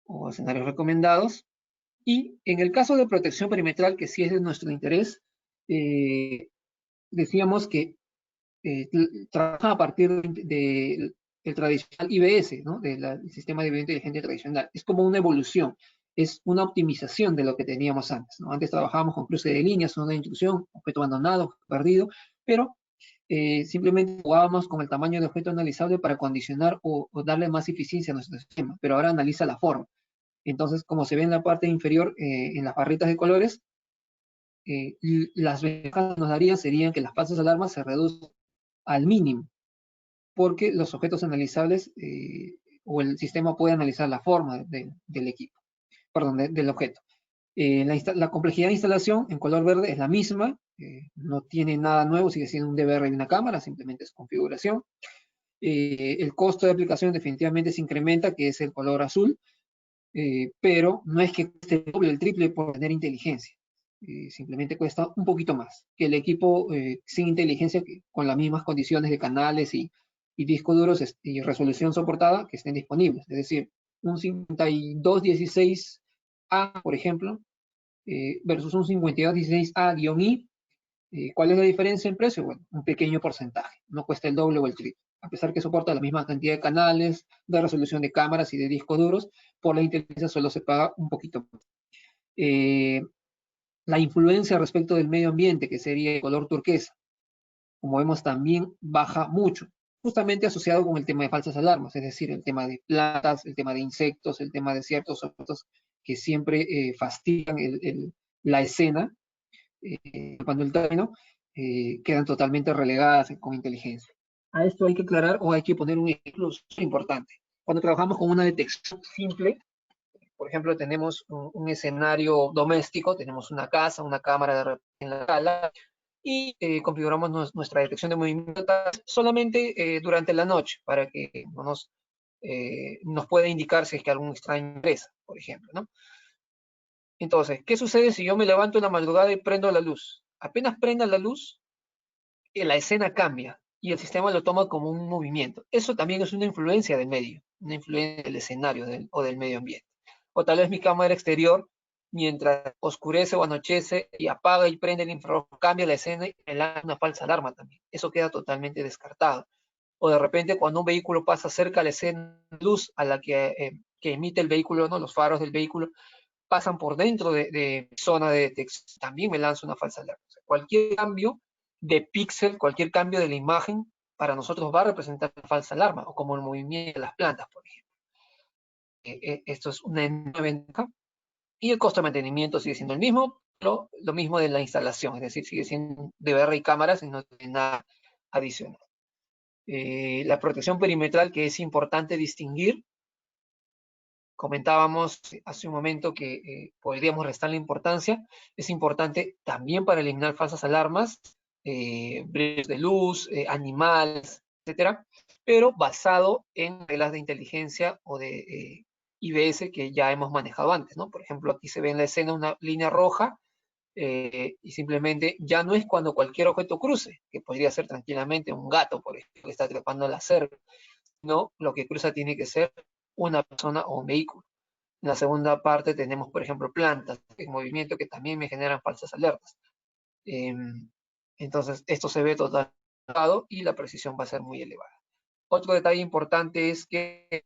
o escenarios recomendados. Y en el caso de protección perimetral, que sí es de nuestro interés, decíamos que trabaja a partir del tradicional IBS, ¿no? Del sistema de video inteligente tradicional. Es como una evolución, es una optimización de lo que teníamos antes, ¿no? Antes trabajábamos con cruce de líneas, zona de intrusión, objeto abandonado, objeto perdido, pero simplemente jugábamos con el tamaño de objeto analizable para condicionar o darle más eficiencia a nuestro sistema, pero ahora analiza la forma. Entonces, como se ve en la parte inferior, en las barritas de colores, las ventajas que nos darían serían que las falsas alarmas se reducen al mínimo, porque los objetos analizables o el sistema puede analizar la forma del equipo, perdón, del objeto. La complejidad de instalación en color verde es la misma, no tiene nada nuevo, sigue siendo un DVR y una cámara, simplemente es configuración. El costo de aplicación definitivamente se incrementa, que es el color azul, pero no es que cueste el doble, el triple por tener inteligencia. Simplemente cuesta un poquito más que el equipo sin inteligencia, con las mismas condiciones de canales y discos duros y resolución soportada que estén disponibles. Es decir, un 5216A, por ejemplo, versus un 5216A-I. ¿Cuál es la diferencia en precio? Bueno, un pequeño porcentaje, no cuesta el doble o el triple. A pesar que soporta la misma cantidad de canales, de resolución de cámaras y de discos duros, por la inteligencia solo se paga un poquito más. La influencia respecto del medio ambiente, que sería el color turquesa, como vemos también baja mucho. justamente asociado con el tema de falsas alarmas, es decir, el tema de plantas, el tema de insectos, el tema de ciertos objetos que siempre fastidian la escena, cuando el término, quedan totalmente relegadas con inteligencia. A esto hay que aclarar o hay que poner un ejemplo importante. Cuando trabajamos con una detección simple, por ejemplo, tenemos un escenario doméstico, tenemos una casa, una cámara de repente en la sala, y configuramos nuestra detección de movimiento solamente durante la noche, para que no nos pueda indicar si es que algún extraño ingresa, por ejemplo, ¿no? Entonces, ¿qué sucede si yo me levanto en la madrugada y prendo la luz? Apenas prenda la luz, la escena cambia y el sistema lo toma como un movimiento. Eso también es una influencia del medio, una influencia del escenario o del medio ambiente. O tal vez mi cámara exterior, mientras oscurece o anochece y apaga y prende el infrarrojo, cambia la escena y me da una falsa alarma también. Eso queda totalmente descartado. O de repente cuando un vehículo pasa cerca a la escena de luz a la que emite el vehículo, ¿no? Los faros del vehículo, pasan por dentro de zona de detección, también me lanza una falsa alarma. O sea, cualquier cambio de píxel, cualquier cambio de la imagen, para nosotros va a representar una falsa alarma, o como el movimiento de las plantas, por ejemplo. Esto es una enorme ventaja. Y el costo de mantenimiento sigue siendo el mismo, pero lo mismo de la instalación, es decir, sigue siendo DVR y cámaras y no tiene nada adicional. La protección perimetral, que es importante distinguir, comentábamos hace un momento que podríamos restarle importancia, es importante también para eliminar falsas alarmas, brillos de luz, animales, etcétera, pero basado en reglas de inteligencia o de IBS que ya hemos manejado antes, ¿no? Por ejemplo, aquí se ve en la escena una línea roja y simplemente ya no es cuando cualquier objeto cruce, que podría ser tranquilamente un gato, por ejemplo, que está trepando la cerca, no, lo que cruza tiene que ser una persona o un vehículo. En la segunda parte tenemos, por ejemplo, plantas en movimiento que también me generan falsas alertas. Entonces, esto se ve totalmente y la precisión va a ser muy elevada. Otro detalle importante es que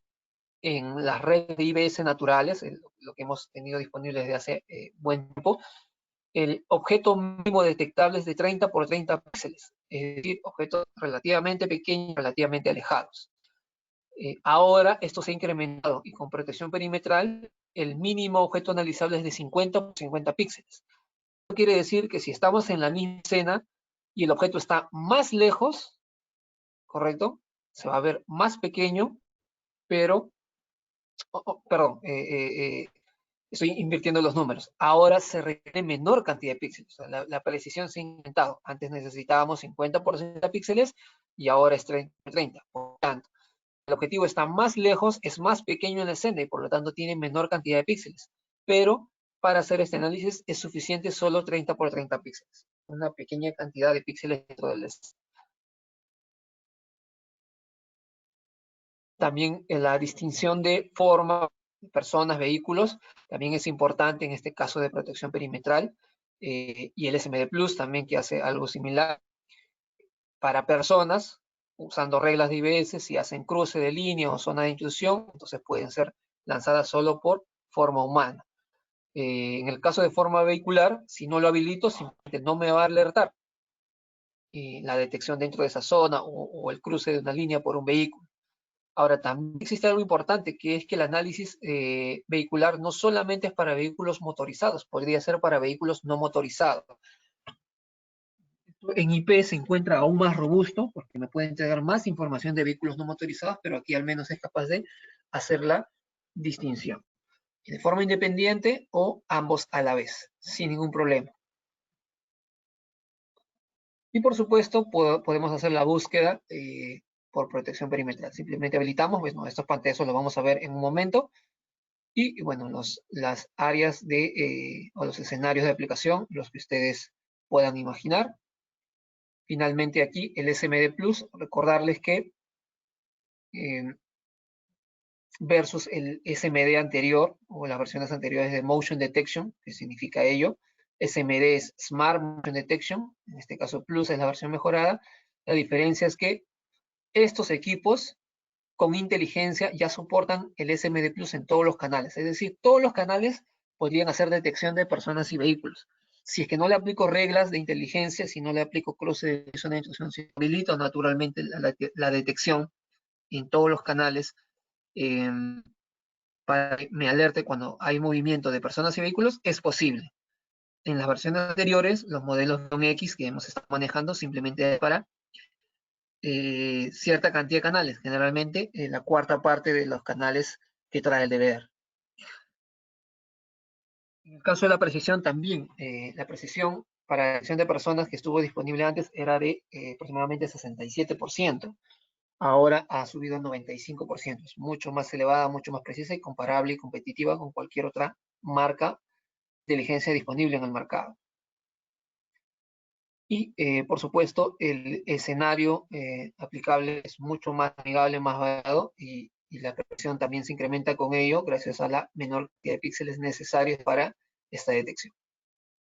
en las redes de IBS naturales, lo que hemos tenido disponible desde hace buen tiempo, el objeto mínimo detectable es de 30 por 30 píxeles, es decir, objetos relativamente pequeños, relativamente alejados. Ahora esto se ha incrementado y con protección perimetral el mínimo objeto analizable es de 50 por 50 píxeles. Esto quiere decir que si estamos en la misma escena y el objeto está más lejos, ¿correcto? Se va a ver más pequeño, pero, perdón, estoy invirtiendo los números. Ahora se requiere menor cantidad de píxeles. O sea, la precisión se ha incrementado. Antes necesitábamos 50 por 60 píxeles y ahora es 30 por 30. Por tanto, el objetivo está más lejos, es más pequeño en la escena y por lo tanto tiene menor cantidad de píxeles. Pero para hacer este análisis es suficiente solo 30 por 30 píxeles. Una pequeña cantidad de píxeles dentro del escena. También en la distinción de forma, personas, vehículos, también es importante en este caso de protección perimetral. Y el SMD Plus también que hace algo similar para personas, usando reglas de IBS, si hacen cruce de línea o zona de intrusión, entonces pueden ser lanzadas solo por forma humana. En el caso de forma vehicular, si no lo habilito, simplemente no me va a alertar la detección dentro de esa zona o el cruce de una línea por un vehículo. Ahora, también existe algo importante, que es que el análisis vehicular no solamente es para vehículos motorizados, podría ser para vehículos no motorizados. En IP se encuentra aún más robusto, porque me puede entregar más información de vehículos no motorizados, pero aquí al menos es capaz de hacer la distinción. De forma independiente o ambos a la vez, sin ningún problema. Y por supuesto, podemos hacer la búsqueda por protección perimetral. Simplemente habilitamos, bueno, estos pantallazos los vamos a ver en un momento. Y bueno, las áreas o los escenarios de aplicación, los que ustedes puedan imaginar. Finalmente aquí el SMD Plus, recordarles que versus el SMD anterior o las versiones anteriores de Motion Detection, que significa ello, SMD es Smart Motion Detection, en este caso Plus es la versión mejorada. La diferencia es que estos equipos con inteligencia ya soportan el SMD Plus en todos los canales, es decir, todos los canales podrían hacer detección de personas y vehículos. Si es que no le aplico reglas de inteligencia, si no le aplico cruce de zona de intrusión, si habilito naturalmente la detección en todos los canales, eh, para que me alerte cuando hay movimiento de personas y vehículos, es posible. En las versiones anteriores, los modelos X que hemos estado manejando simplemente para cierta cantidad de canales, generalmente la cuarta parte de los canales que trae el DVR. En el caso de la precisión también, la precisión para la detección de personas que estuvo disponible antes era de aproximadamente 67%. Ahora ha subido al 95%. Es mucho más elevada, mucho más precisa y comparable y competitiva con cualquier otra marca de inteligencia disponible en el mercado. Y, por supuesto, el escenario aplicable es mucho más amigable, más variado y la precisión también se incrementa con ello gracias a la menor cantidad de píxeles necesarios para esta detección.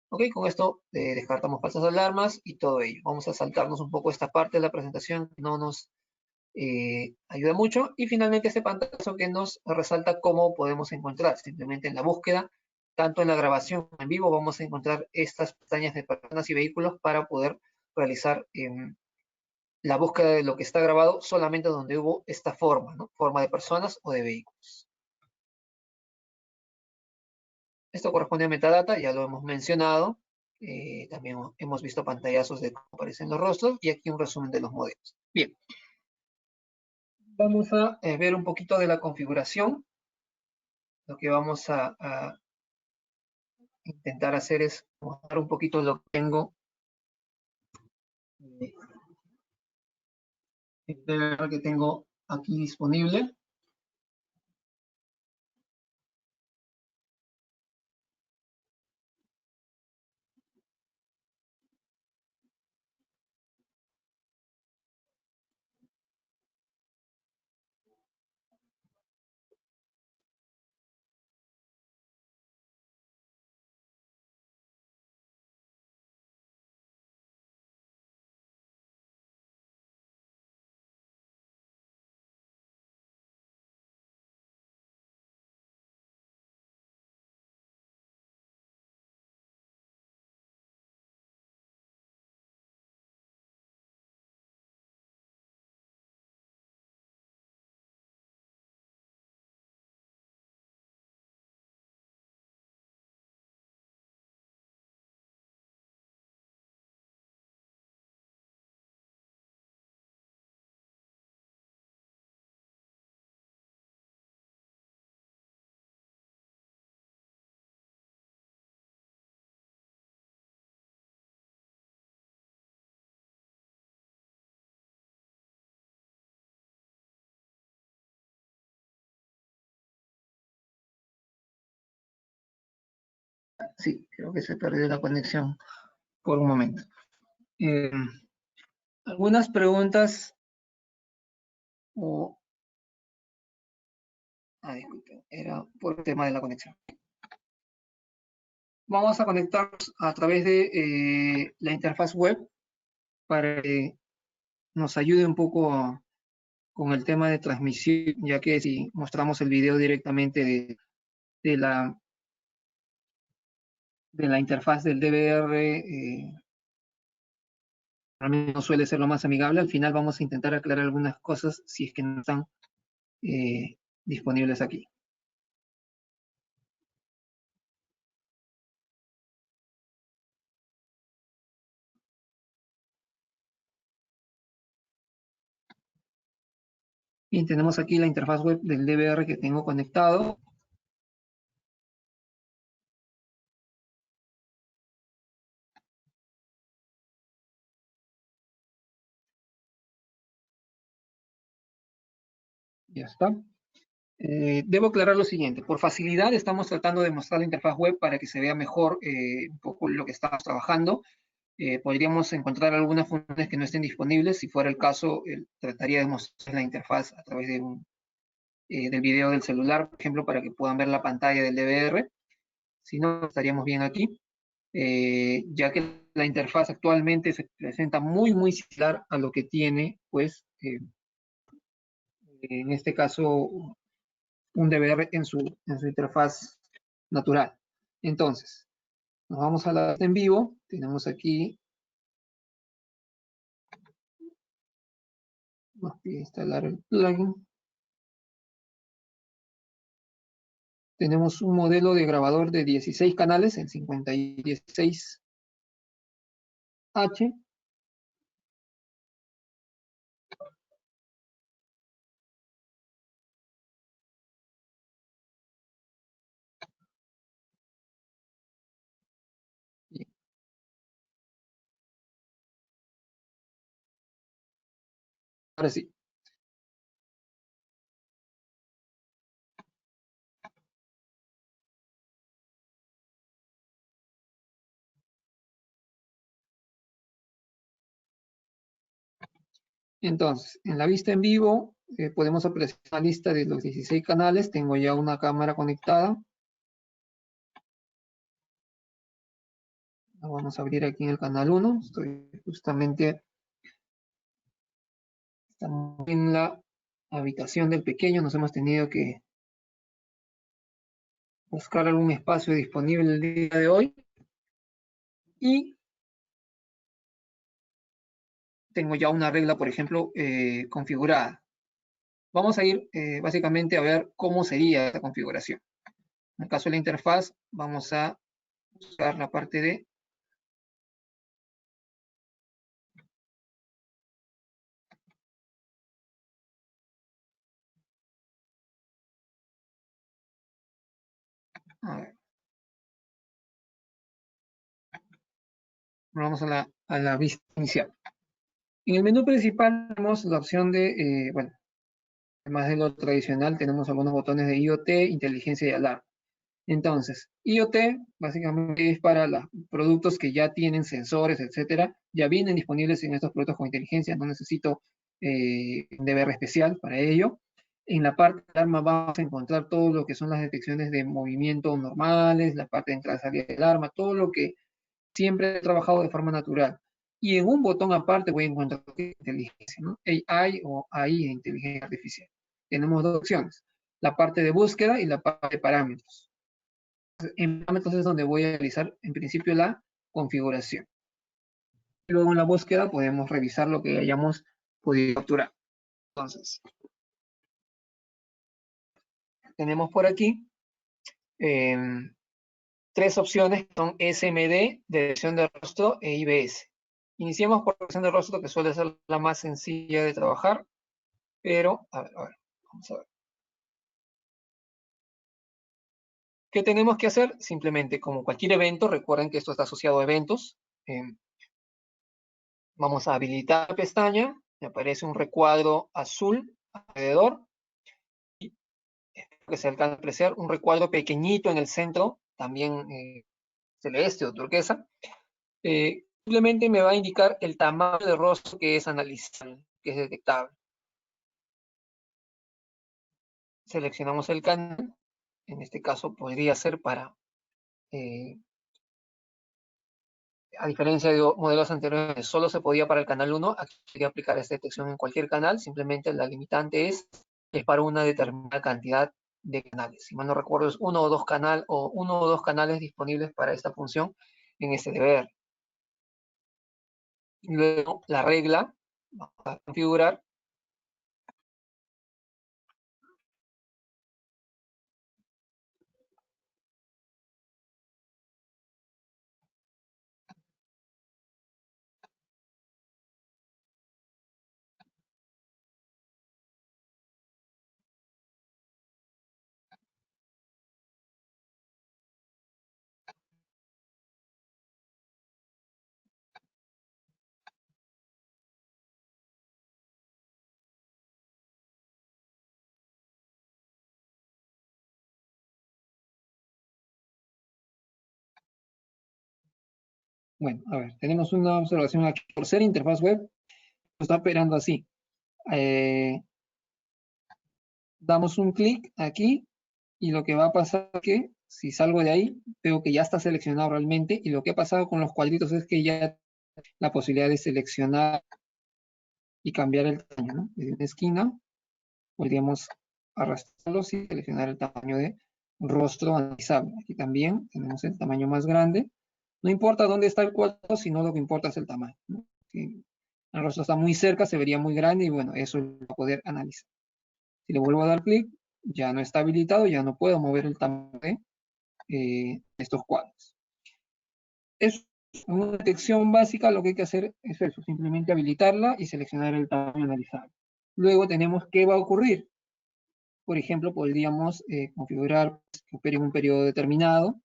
Ok, con esto descartamos falsas alarmas y todo ello. Vamos a saltarnos un poco esta parte de la presentación que no nos ayuda mucho. Y finalmente este pantallazo que nos resalta cómo podemos encontrar. Simplemente en la búsqueda, tanto en la grabación como en vivo, vamos a encontrar estas pestañas de personas y vehículos para poder realizar la búsqueda de lo que está grabado solamente donde hubo esta forma, ¿no? Forma de personas o de vehículos. Esto corresponde a metadata, ya lo hemos mencionado. También hemos visto pantallazos de cómo aparecen los rostros y aquí un resumen de los modelos. Bien, vamos a ver un poquito de la configuración. Lo que vamos a intentar hacer es mostrar un poquito lo que tengo, que tengo aquí disponible. Sí, creo que se perdió la conexión por un momento. Algunas preguntas o... disculpen, era por el tema de la conexión. Vamos a conectarnos a través de la interfaz web para que nos ayude un poco con el tema de transmisión, ya que si mostramos el video directamente de la interfaz del DVR, realmente no suele ser lo más amigable. Al final vamos a intentar aclarar algunas cosas si es que no están disponibles aquí. Bien, tenemos aquí la interfaz web del DVR que tengo conectado. Ya está. Debo aclarar lo siguiente. Por facilidad estamos tratando de mostrar la interfaz web para que se vea mejor un poco lo que estamos trabajando. Podríamos encontrar algunas funciones que no estén disponibles. Si fuera el caso, trataría de mostrar la interfaz a través del video del celular, por ejemplo, para que puedan ver la pantalla del DVR. Si no, estaríamos bien aquí, ya que la interfaz actualmente se presenta muy similar a lo que tiene, pues, en este caso, un DVR en su interfaz natural. Entonces, Nos vamos a la en vivo. Tenemos aquí, nos pide instalar el plugin. Tenemos un modelo de grabador de 16 canales, el 5016H. Ahora sí. Entonces, en la vista en vivo, podemos apreciar la lista de los 16 canales. Tengo ya una cámara conectada. La vamos a abrir aquí en el canal 1. Estoy justamente, estamos en la habitación del pequeño. Nos hemos tenido que buscar algún espacio disponible el día de hoy. Y tengo ya una regla, por ejemplo, configurada. Vamos a ir básicamente a ver cómo sería esta configuración. En el caso de la interfaz, vamos a usar la parte de a ver, vamos a la vista inicial. En el menú principal tenemos la opción de, bueno, además de lo tradicional, tenemos algunos botones de IoT, inteligencia y alarma. Entonces, IoT básicamente es para los productos que ya tienen sensores, etcétera, ya vienen disponibles en estos productos con inteligencia, no necesito un deber especial para ello. En la parte de alarma vamos a encontrar todo lo que son las detecciones de movimiento normales, la parte de entrada y salida de alarma, todo lo que siempre he trabajado de forma natural. Y en un botón aparte voy a encontrar inteligencia, ¿no? AI o AI de inteligencia artificial. Tenemos dos opciones, la parte de búsqueda y la parte de parámetros. En parámetros es donde voy a realizar en principio la configuración. Luego en la búsqueda podemos revisar lo que hayamos podido capturar. Entonces, tenemos por aquí tres opciones que son SMD, detección de rostro e IBS. Iniciemos por la detección de rostro, que suele ser la más sencilla de trabajar, pero, a ver, vamos a ver. ¿Qué tenemos que hacer? Simplemente, como cualquier evento, recuerden que esto está asociado a eventos. Vamos a habilitar la pestaña, me aparece un recuadro azul alrededor, y que se alcanza a apreciar un recuadro pequeñito en el centro, también celeste o turquesa. Simplemente me va a indicar el tamaño de rostro que es analizable, que es detectable. Seleccionamos el canal, en este caso podría ser para, a diferencia de modelos anteriores, solo se podía para el canal 1, aquí podría aplicar esta detección en cualquier canal, simplemente la limitante es para una determinada cantidad de canales. Si mal no recuerdo, es uno o dos canales disponibles para esta función en SDVR. Luego, la regla, vamos a configurar. Bueno, a ver, tenemos una observación aquí. Por ser interfaz web, está operando así. Damos un clic aquí y lo que va a pasar es que si salgo de ahí, veo que ya está seleccionado realmente, y lo que ha pasado con los cuadritos es que ya la posibilidad de seleccionar y cambiar el tamaño, ¿no? Desde una esquina podríamos arrastrarlos y seleccionar el tamaño de rostro analizable. Aquí también tenemos el tamaño más grande No importa dónde está el cuadro, sino lo que importa es el tamaño, ¿no? Si el rostro está muy cerca, se vería muy grande y bueno, eso lo voy a poder analizar. Si le vuelvo a dar clic, ya no está habilitado, ya no puedo mover el tamaño de estos cuadros. Es una detección básica, lo que hay que hacer es eso, simplemente habilitarla y seleccionar el tamaño analizado. Luego tenemos qué va a ocurrir. Por ejemplo, podríamos configurar que opere en un periodo determinado,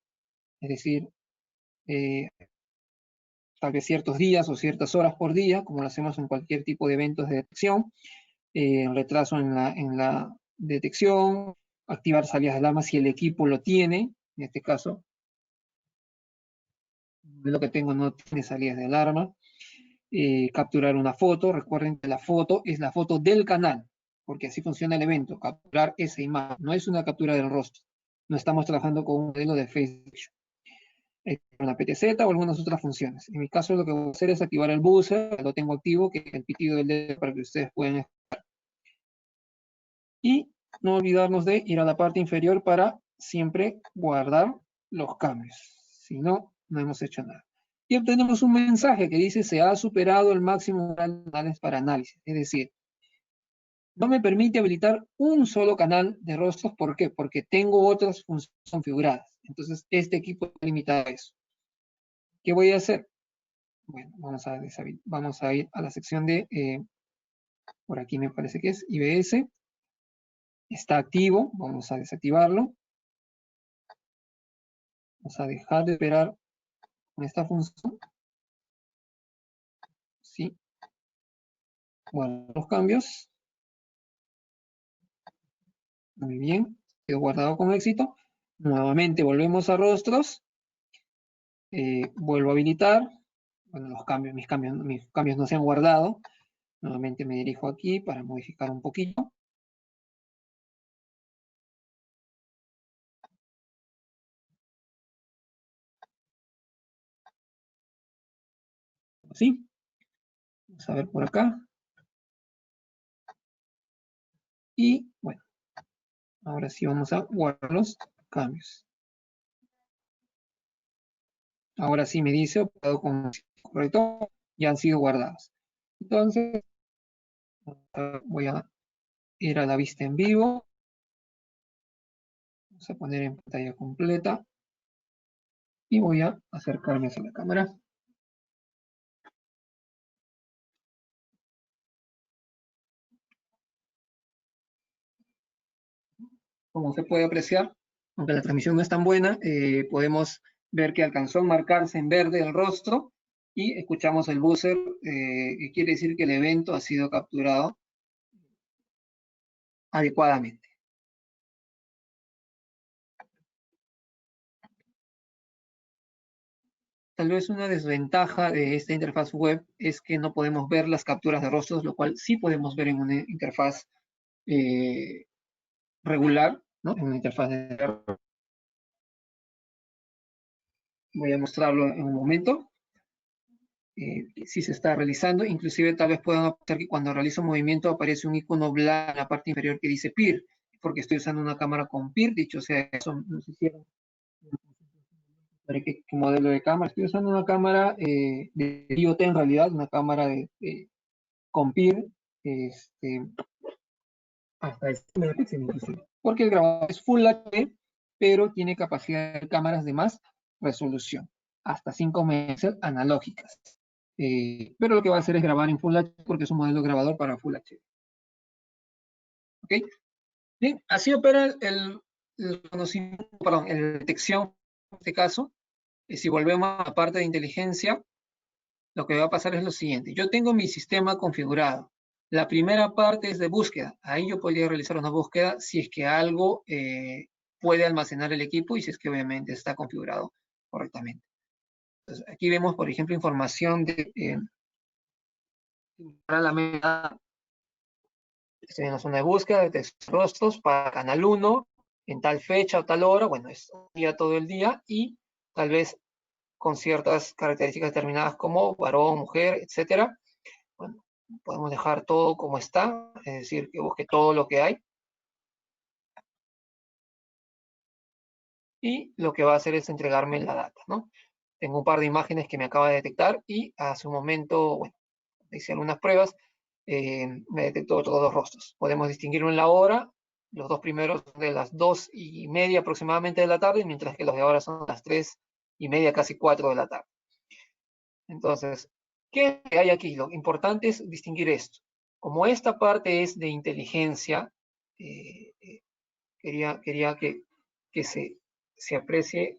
es decir, tal vez ciertos días o ciertas horas por día, como lo hacemos en cualquier tipo de eventos de detección, retraso en la detección, activar salidas de alarma si el equipo lo tiene, en este caso, lo que tengo no tiene salidas de alarma, capturar una foto, recuerden que la foto es la foto del canal, porque así funciona el evento, capturar esa imagen, no es una captura del rostro, no estamos trabajando con un modelo de Facebook, una PTZ o algunas otras funciones. En mi caso lo que voy a hacer es activar el buzzer, lo tengo activo, que es el pitido del dedo para que ustedes puedan escuchar. Y no olvidarnos de ir a la parte inferior para siempre guardar los cambios. Si no, no hemos hecho nada. Y obtenemos un mensaje que dice se ha superado el máximo de canales para análisis. Es decir, no me permite habilitar un solo canal de rostros. ¿Por qué? Porque tengo otras funciones configuradas. Entonces, este equipo está limitado a eso. ¿Qué voy a hacer? Bueno, vamos a ir a la sección de, por aquí me parece que es IBS. Está activo, vamos a desactivarlo. Vamos a dejar de operar con esta función. Sí. Bueno, los cambios. Muy bien. Quedó guardado con éxito. Nuevamente volvemos a rostros. Vuelvo a habilitar. Bueno, mis cambios no se han guardado. Nuevamente me dirijo aquí para modificar un poquito. ¿Sí? Vamos a ver por acá. Y bueno, ahora sí vamos a guardar los cambios. Ahora sí me dice operado con correcto, ya han sido guardados. Entonces, voy a ir a la vista en vivo. Vamos a poner en pantalla completa. Y voy a acercarme hacia la cámara. Como se puede apreciar, aunque la transmisión no es tan buena, podemos ver que alcanzó a marcarse en verde el rostro y escuchamos el buzzer, que quiere decir que el evento ha sido capturado adecuadamente. Tal vez una desventaja de esta interfaz web es que no podemos ver las capturas de rostros, lo cual sí podemos ver en una interfaz regular, ¿no? En una interfaz de... Voy a mostrarlo en un momento. Si se está realizando, inclusive tal vez puedan observar que cuando realizo un movimiento aparece un icono blanco en la parte inferior que dice PIR, porque estoy usando una cámara con PIR, dicho sea eso, no sé si qué modelo de cámara, estoy usando una cámara de IoT en realidad, una cámara con PIR, hasta este megapíxeles inclusive, porque el grabador es Full HD, pero tiene capacidad de cámaras de más resolución, hasta 5 megapíxeles analógicas. Pero lo que va a hacer es grabar en Full HD porque es un modelo grabador para Full HD. ¿Ok? Bien, así opera el conocimiento, perdón, la detección en este caso. Si volvemos a la parte de inteligencia, lo que va a pasar es lo siguiente. Yo tengo mi sistema configurado. La primera parte es de búsqueda. Ahí yo podría realizar una búsqueda si es que algo puede almacenar el equipo y si es que obviamente está configurado correctamente. Entonces, aquí vemos, por ejemplo, información de para la meta. Estoy en la zona de búsqueda de rostros para canal 1 en tal fecha o tal hora. Bueno, es un día todo el día y tal vez con ciertas características determinadas como varón, mujer, etcétera. Bueno, podemos dejar todo como está, es decir, que busque todo lo que hay. Y lo que va a hacer es entregarme la data, ¿no? tengo un par de imágenes que me acaba de detectar y hace un momento, bueno, hice algunas pruebas, me detectó otros dos rostros. Podemos distinguirlo en la hora. Los dos primeros son de las 2:30 aproximadamente de la tarde, mientras que los de ahora son las 3:30, casi 4 de la tarde. Entonces, ¿qué hay aquí? Lo importante es distinguir esto. Como esta parte es de inteligencia, quería que se aprecie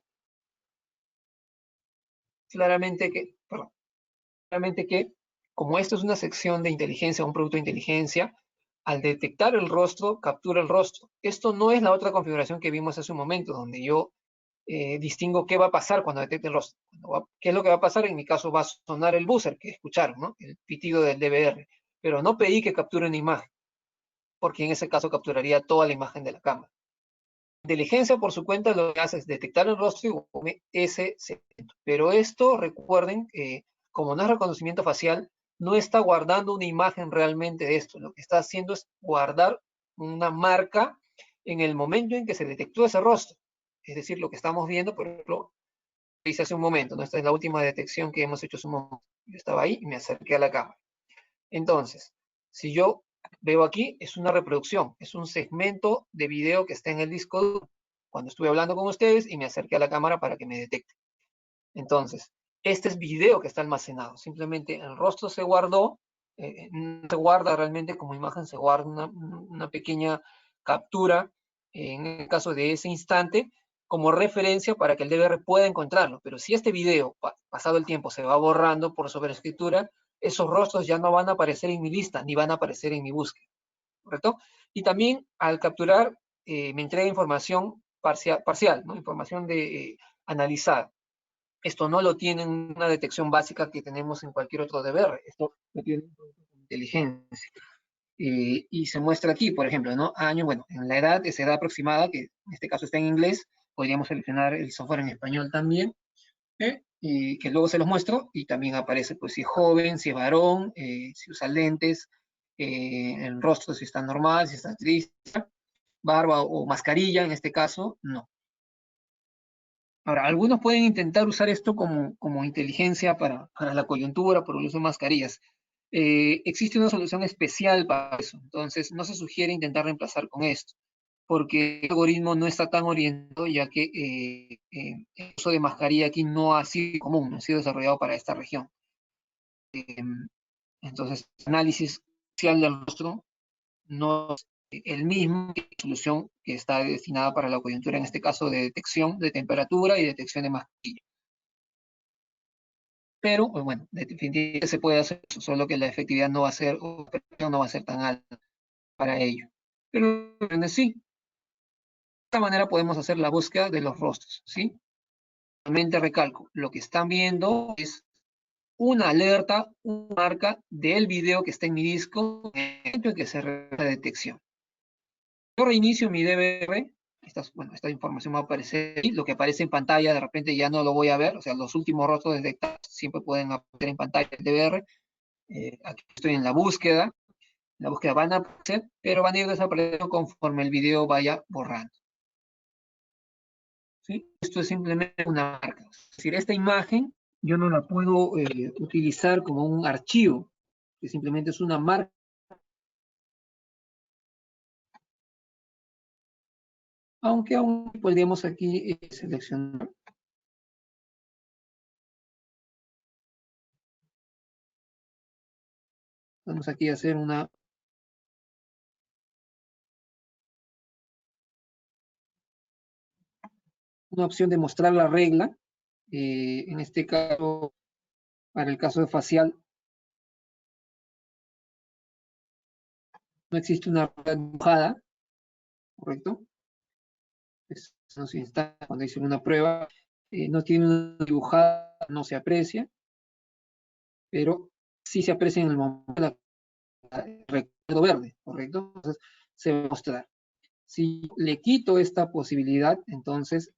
claramente que, como esto es una sección de inteligencia, un producto de inteligencia, al detectar el rostro, captura el rostro. Esto no es la otra configuración que vimos hace un momento, donde yo distingo qué va a pasar cuando detecte el rostro. ¿Qué es lo que va a pasar? En mi caso va a sonar el buzzer que escucharon, ¿no? El pitido del DVR. Pero no pedí que capture una imagen, porque en ese caso capturaría toda la imagen de la cámara. Inteligencia por su cuenta lo que hace es detectar el rostro y come ese segmento. Pero esto, recuerden, como no es reconocimiento facial, no está guardando una imagen realmente de esto. Lo que está haciendo es guardar una marca en el momento en que se detectó ese rostro. Es decir, lo que estamos viendo, por ejemplo, lo hice hace un momento, ¿no? Esta es la última detección que hemos hecho hace un momento. Yo estaba ahí y me acerqué a la cámara. Entonces, si yo veo aquí, es una reproducción, es un segmento de video que está en el disco duro. Cuando estuve hablando con ustedes y me acerqué a la cámara para que me detecte. Entonces, este es video que está almacenado. Simplemente el rostro se guardó, no se guarda realmente como imagen, se guarda una pequeña captura, en el caso de ese instante, como referencia para que el DVR pueda encontrarlo. Pero si este video, pasado el tiempo, se va borrando por sobreescritura, esos rostros ya no van a aparecer en mi lista, ni van a aparecer en mi búsqueda, ¿correcto? Y también al capturar, me entrega información parcial, ¿no? Información analizada. Esto no lo tiene una detección básica que tenemos en cualquier otro DVR. Esto lo tiene inteligencia. Y se muestra aquí, por ejemplo, ¿no? Año, bueno, en la edad, esa edad aproximada, que en este caso está en inglés, podríamos seleccionar el software en español también, y que luego se los muestro, y también aparece, pues, si es joven, si es varón, si usa lentes, el rostro, si está normal, si está triste, barba o mascarilla, en este caso, no. Ahora, algunos pueden intentar usar esto como inteligencia para la coyuntura, por el uso de mascarillas. Existe una solución especial para eso, entonces no se sugiere intentar reemplazar con esto, porque el algoritmo no está tan orientado, ya que el uso de mascarilla aquí no ha sido común, no ha sido desarrollado para esta región. Entonces, el análisis facial del rostro no es el mismo que la solución que está destinada para la coyuntura, en este caso de detección de temperatura y detección de mascarilla. Pero, pues bueno, definitivamente se puede hacer eso, solo que la efectividad no va a ser, o la precisión no va a ser tan alta para ello. Pero sí, de esta manera podemos hacer la búsqueda de los rostros, ¿sí? Realmente recalco, lo que están viendo es una alerta, una marca del video que está en mi disco en el momento en que se realiza la detección. Yo reinicio mi DVR, esta información va a aparecer aquí, lo que aparece en pantalla de repente ya no lo voy a ver, o sea, los últimos rostros detectados siempre pueden aparecer en pantalla del DVR. Aquí estoy en la búsqueda van a aparecer, pero van a ir desapareciendo conforme el video vaya borrando. ¿Sí? Esto es simplemente una marca. Es decir, esta imagen yo no la puedo utilizar como un archivo, que simplemente es una marca. Aunque aún podríamos aquí seleccionar. Vamos aquí a hacer una opción de mostrar la regla. En este caso, para el caso de facial, no existe una regla dibujada, ¿correcto? No se instala cuando hice una prueba, no tiene una dibujada, no se aprecia, pero sí se aprecia en el momento del recuadro verde, ¿correcto? Entonces se va a mostrar. Si le quito esta posibilidad, entonces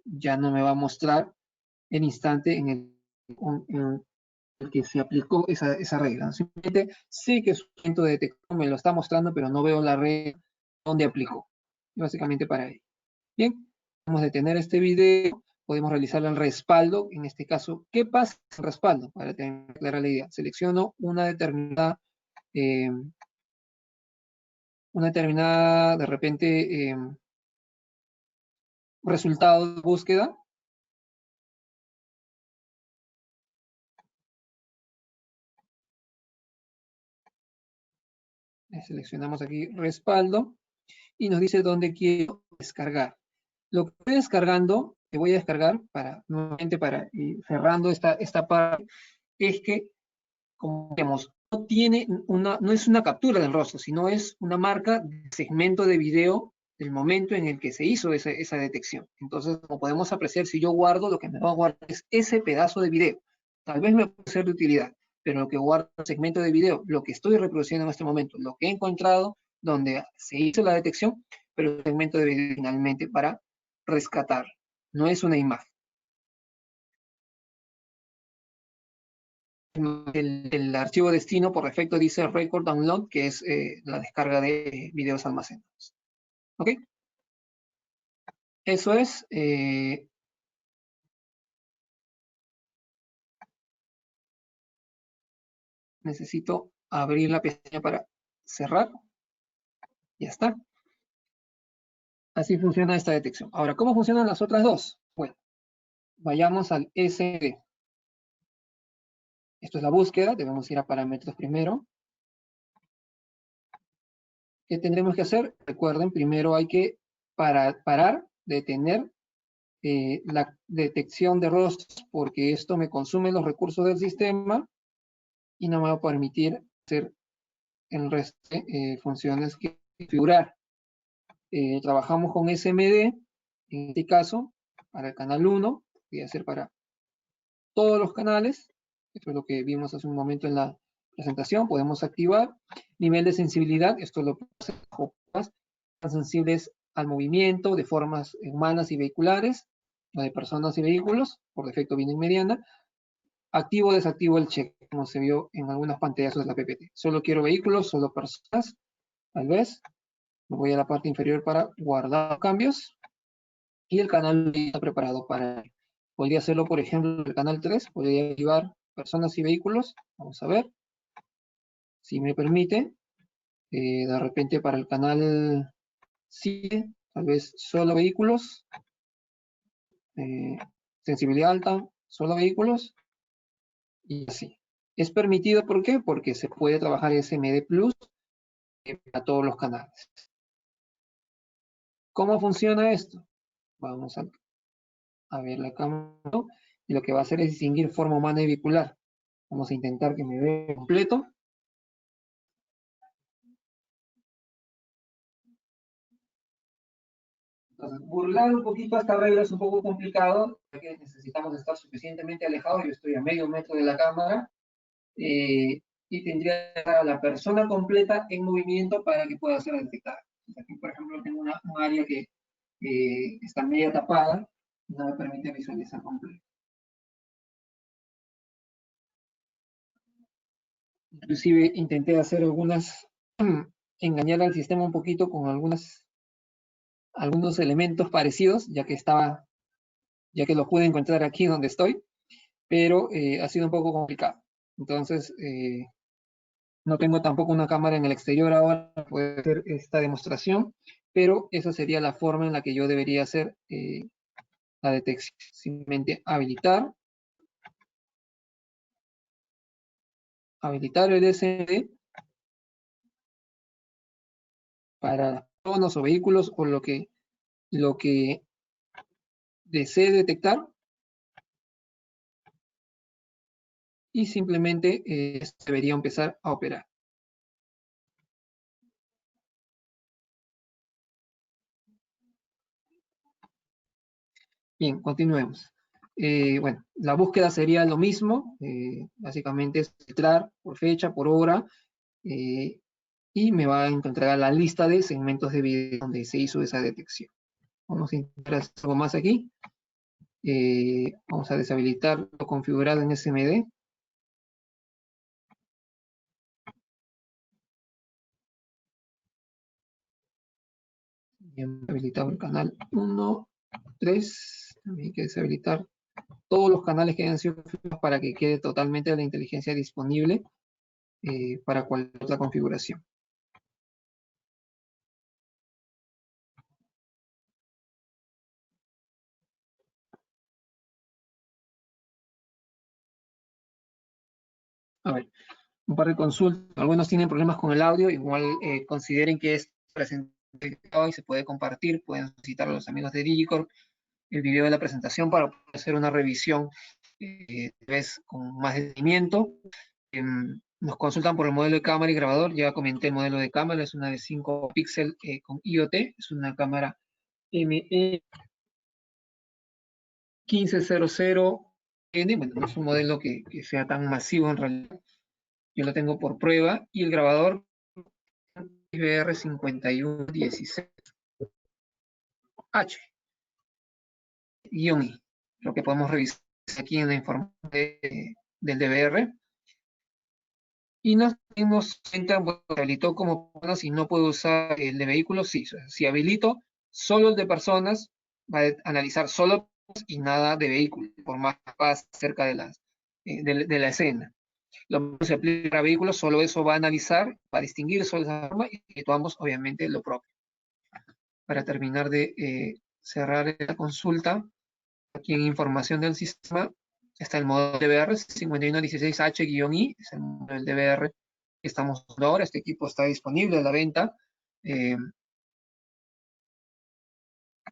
ya no me va a mostrar el instante en el que se aplicó esa regla. Simplemente sé que su momento de detección me lo está mostrando, pero no veo la regla donde aplicó. Básicamente para ello. Bien, vamos a detener este video. podemos realizar el respaldo. En este caso, ¿qué pasa en el respaldo? Para tener clara la idea. Selecciono una determinada, de repente, resultado de búsqueda. Seleccionamos aquí respaldo y nos dice dónde quiero descargar. Lo que estoy descargando, que voy a descargar nuevamente para ir cerrando esta parte, es que, como vemos, no es una captura del rostro, sino es una marca de segmento de video del momento en el que se hizo esa detección. Entonces, como podemos apreciar, si yo guardo, lo que me va a guardar es ese pedazo de video. Tal vez me puede ser de utilidad, pero lo que guarda el segmento de video, lo que estoy reproduciendo en este momento, lo que he encontrado donde se hizo la detección, pero el segmento de video finalmente para rescatar, no es una imagen. El archivo destino por defecto dice record download, que es la descarga de videos almacenados. ¿Ok? Eso es. Necesito abrir la pestaña para cerrar. Ya está. Así funciona esta detección. Ahora, ¿cómo funcionan las otras dos? Bueno, vayamos al SD. Esto es la búsqueda. Debemos ir a parámetros primero. ¿Qué tendremos que hacer? Recuerden, primero hay que parar, detener la detección de rostros, porque esto me consume los recursos del sistema y no me va a permitir hacer el resto de funciones que configurar. Trabajamos con SMD, en este caso, para el canal 1, voy a hacer para todos los canales. Esto es lo que vimos hace un momento en la presentación. Podemos activar nivel de sensibilidad. Esto lo podemos hacer tan sensibles al movimiento de formas humanas y vehiculares, o de personas y vehículos. Por defecto viene en mediana. Activo o desactivo el check, como se vio en algunas pantallas de la PPT. Solo quiero vehículos, solo personas. Tal vez. Me voy a la parte inferior para guardar cambios. Y el canal está preparado para... Podría hacerlo, por ejemplo, el canal 3. Podría activar personas y vehículos. Vamos a ver. Si me permite. De repente para el canal 7, tal vez solo vehículos. Sensibilidad alta, solo vehículos. Y así. Es permitido, ¿por qué? Porque se puede trabajar SMD Plus para todos los canales. ¿Cómo funciona esto? Vamos a ver la cámara. Y lo que va a hacer es distinguir forma humana y vehicular. Vamos a intentar que me vea completo. Entonces, burlar un poquito esta regla es un poco complicado, ya que necesitamos estar suficientemente alejados. Yo estoy a medio metro de la cámara y tendría que estar a la persona completa en movimiento para que pueda ser detectada. Aquí, por ejemplo, tengo un área que está media tapada y no me permite visualizar completo. Inclusive intenté hacer engañar al sistema un poquito con algunos elementos parecidos, ya que lo pude encontrar aquí donde estoy, pero ha sido un poco complicado. Entonces, no tengo tampoco una cámara en el exterior ahora para poder hacer esta demostración, pero esa sería la forma en la que yo debería hacer la detección. Simplemente habilitar el SD para personas o vehículos o lo que desee detectar y simplemente debería empezar a operar. Bien, continuemos. Bueno, la búsqueda sería lo mismo, básicamente es filtrar por fecha, por hora, y me va a encontrar la lista de segmentos de video donde se hizo esa detección. Vamos a intentar hacer algo más aquí. Vamos a deshabilitar lo configurado en SMD. Y hemos habilitado el canal 1, 3 También hay que deshabilitar todos los canales que hayan sido configurados para que quede totalmente la inteligencia disponible para cualquier otra configuración. A ver, un par de consultas. Algunos tienen problemas con el audio, igual consideren que es presentado y se puede compartir. Pueden citar a los amigos de Digicorp el video de la presentación para poder hacer una revisión con más detenimiento. Nos consultan por el modelo de cámara y grabador. Ya comenté el modelo de cámara, es una de 5 píxeles con IoT, es una cámara ME1500N. Bueno, no es un modelo que sea tan masivo en realidad. Yo lo tengo por prueba. Y el grabador IBR5116H -I, lo que podemos revisar aquí en la información del DVR. Y nos dimos cuenta, bueno, habilitó como personas si no puedo usar el de vehículos, sí. Si habilito solo el de personas, va a analizar solo y nada de vehículos, por más que pase cerca de la escena. Lo mismo se aplica para vehículos, solo eso va a analizar, va a distinguir solo esa forma y tomamos obviamente lo propio. Para terminar de cerrar la consulta, aquí en información del sistema está el modelo DVR 5116H-I, es el modelo del DVR que estamos usando ahora. Este equipo está disponible a la venta en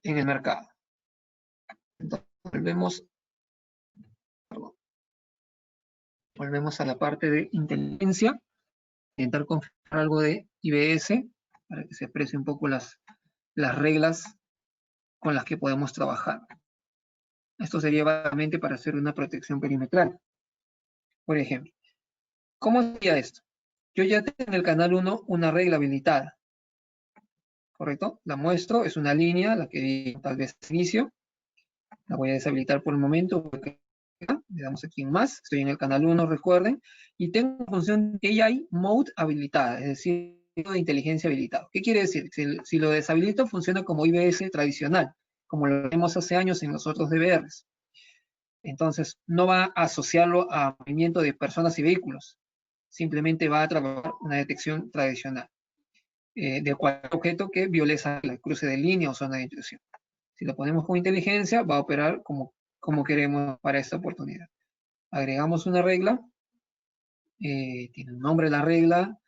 el mercado. Entonces, volvemos a la parte de inteligencia, intentar configurar algo de IBS para que se aprecie un poco las reglas con las que podemos trabajar. Esto sería básicamente para hacer una protección perimetral. Por ejemplo, ¿cómo sería esto? Yo ya tengo en el canal 1 una regla habilitada, ¿correcto? La muestro, es una línea, la que vi tal vez al inicio. La voy a deshabilitar por el momento. Le damos aquí en más. Estoy en el canal 1, recuerden. Y tengo una función AI Mode habilitada, es decir, de inteligencia habilitado. ¿Qué quiere decir? Si lo deshabilito, funciona como IBS tradicional, como lo vemos hace años en los otros DVRs. Entonces, no va a asociarlo a movimiento de personas y vehículos. Simplemente va a trabajar una detección tradicional de cualquier objeto que viole el cruce de línea o zona de intrusión. Si lo ponemos con inteligencia, va a operar como queremos para esta oportunidad. Agregamos una regla, tiene un nombre la regla,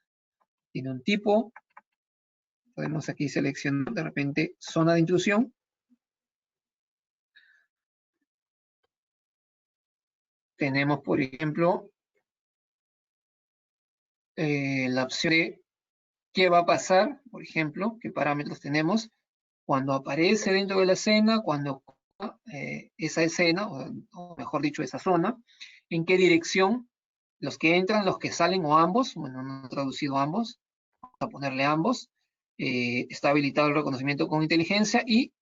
tiene un tipo, podemos aquí seleccionar de repente zona de intrusión. Tenemos, por ejemplo, la opción de qué va a pasar, por ejemplo, qué parámetros tenemos cuando aparece dentro de la escena, cuando esa escena, o mejor dicho, esa zona, en qué dirección los que entran, los que salen o ambos, bueno, no he traducido ambos, vamos a ponerle ambos, está habilitado el reconocimiento con inteligencia y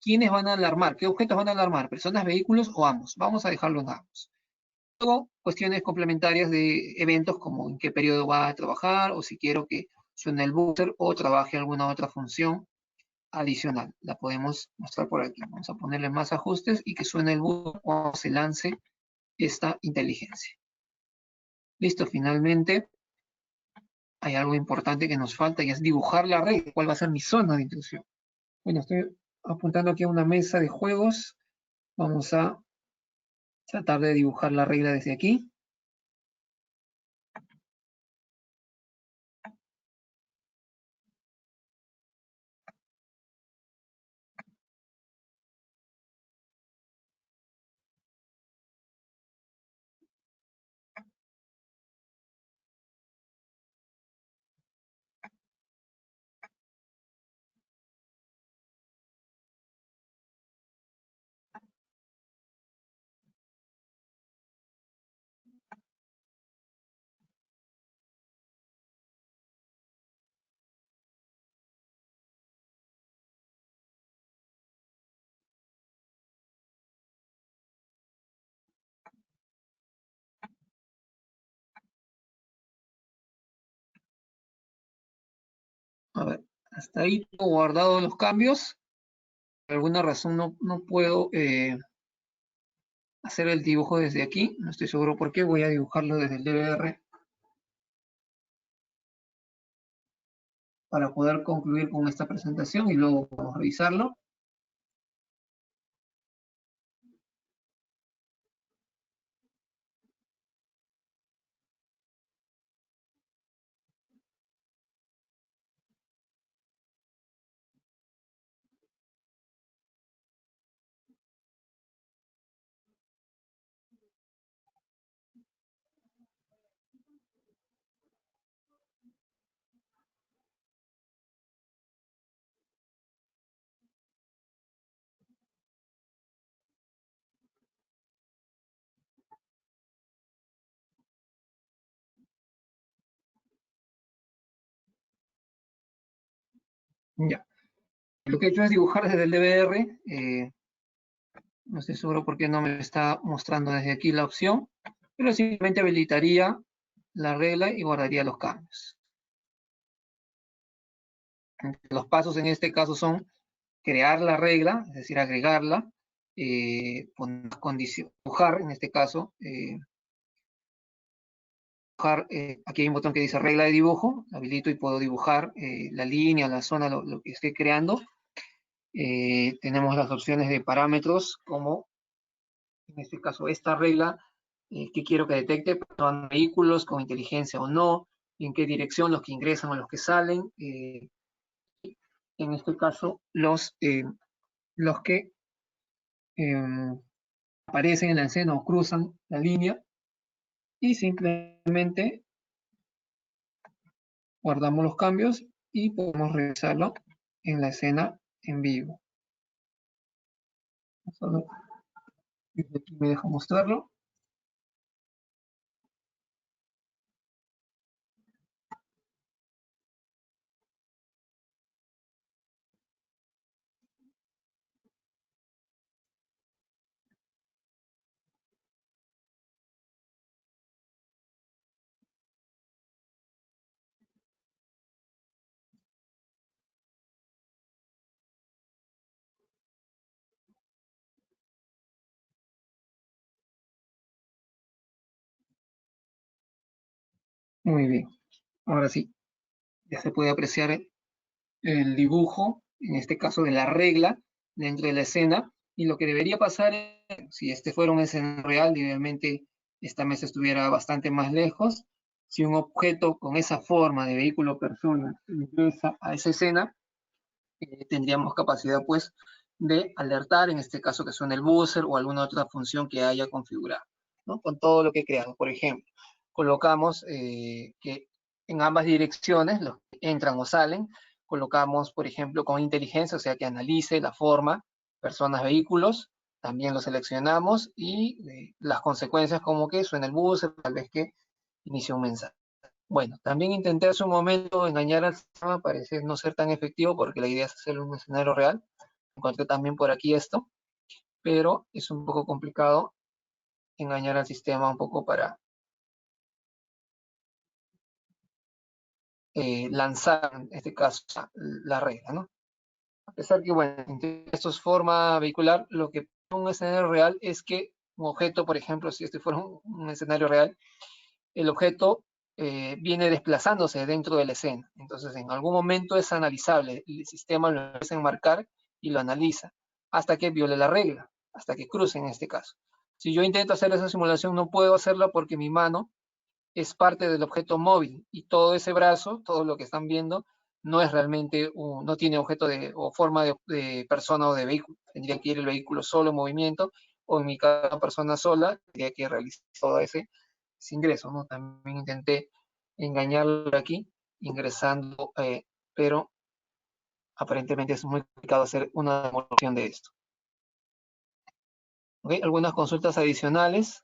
quiénes van a alarmar, qué objetos van a alarmar, personas, vehículos o ambos, vamos a dejarlo en ambos. Luego, cuestiones complementarias de eventos como en qué periodo va a trabajar o si quiero que suene el buzzer o trabaje alguna otra función adicional. La podemos mostrar por aquí. Vamos a ponerle más ajustes y que suene el buzzer cuando se lance esta inteligencia. Listo, finalmente hay algo importante que nos falta y es dibujar la red. ¿Cuál va a ser mi zona de intrusión? Bueno, estoy apuntando aquí a una mesa de juegos. Vamos a tratar de dibujar la regla desde aquí. A ver, hasta ahí tengo guardado los cambios. Por alguna razón no puedo hacer el dibujo desde aquí. No estoy seguro por qué. Voy a dibujarlo desde el DVR para poder concluir con esta presentación y luego podemos revisarlo. Ya. Lo que he hecho es dibujar desde el DVR. No estoy seguro por qué no me está mostrando desde aquí la opción, pero simplemente habilitaría la regla y guardaría los cambios. Los pasos en este caso son crear la regla, es decir, agregarla, poner condición, dibujar, en este caso, dibujar, aquí hay un botón que dice regla de dibujo, habilito y puedo dibujar la línea, la zona, lo que esté creando. Tenemos las opciones de parámetros, como en este caso esta regla, que quiero que detecte, son vehículos con inteligencia o no, en qué dirección los que ingresan o los que salen, en este caso los que aparecen en la escena o cruzan la línea, y simplemente guardamos los cambios y podemos revisarlo en la escena en vivo. Solo desde aquí me deja mostrarlo. Muy bien, ahora sí, ya se puede apreciar el dibujo, en este caso de la regla, dentro de la escena, y lo que debería pasar es, si este fuera un escenario real, idealmente esta mesa estuviera bastante más lejos. Si un objeto con esa forma de vehículo persona ingresa a esa escena, tendríamos capacidad pues de alertar, en este caso que suene el buzzer o alguna otra función que haya configurado, ¿no? Con todo lo que he creado. Por ejemplo, colocamos que en ambas direcciones, los que entran o salen, colocamos, por ejemplo, con inteligencia, o sea, que analice la forma, personas, vehículos, también lo seleccionamos, y las consecuencias como que suena el buzzer, tal vez que inicie un mensaje. Bueno, también intenté hace un momento engañar al sistema, parece no ser tan efectivo porque la idea es hacer un escenario real. Encontré también por aquí esto, pero es un poco complicado engañar al sistema un poco para lanzar, en este caso, la regla, ¿no? A pesar que, bueno, esto es forma vehicular, lo que un escenario real es que un objeto, por ejemplo, si este fuera un escenario real, el objeto viene desplazándose dentro de la escena. Entonces, en algún momento es analizable. El sistema lo empieza a enmarcar y lo analiza hasta que viole la regla, hasta que cruce en este caso. Si yo intento hacer esa simulación, no puedo hacerla porque mi mano es parte del objeto móvil y todo ese brazo, todo lo que están viendo, no es realmente, no tiene objeto o forma de persona o de vehículo. Tendría que ir el vehículo solo en movimiento, o en mi caso, persona sola, tendría que realizar todo ese ingreso, ¿no? También intenté engañarlo aquí, ingresando, pero aparentemente es muy complicado hacer una demostración de esto. ¿Okay? Algunas consultas adicionales.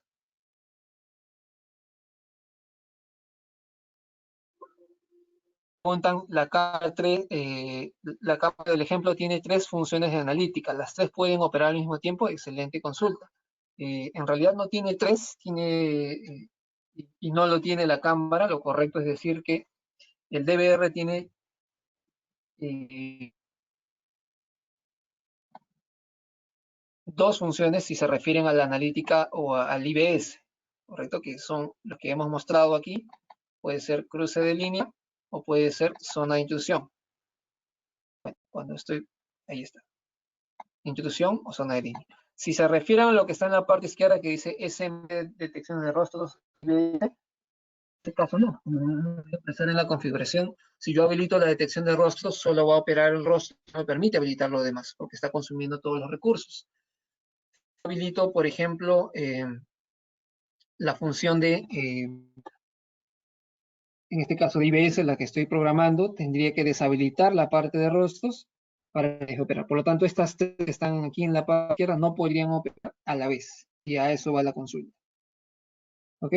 Preguntan, la cámara del ejemplo tiene 3 funciones de analítica, las 3 pueden operar al mismo tiempo. Excelente consulta. En realidad no tiene 3, y no lo tiene la cámara. Lo correcto es decir que el DVR tiene dos funciones si se refieren a la analítica o al IBS, ¿correcto? Que son los que hemos mostrado aquí. Puede ser cruce de línea o puede ser zona de intrusión. Bueno, cuando estoy, ahí está. Intrusión o zona de línea. Si se refieren a lo que está en la parte izquierda que dice SMD detección de rostros, en este caso no. No voy a empezar en la configuración. Si yo habilito la detección de rostros, solo va a operar el rostro, no me permite habilitar lo demás, porque está consumiendo todos los recursos. Habilito, por ejemplo, la función de, en este caso de IBS, la que estoy programando, tendría que deshabilitar la parte de rostros para operar. Por lo tanto, estas tres que están aquí en la parte izquierda no podrían operar a la vez. Y a eso va la consulta. ¿Ok?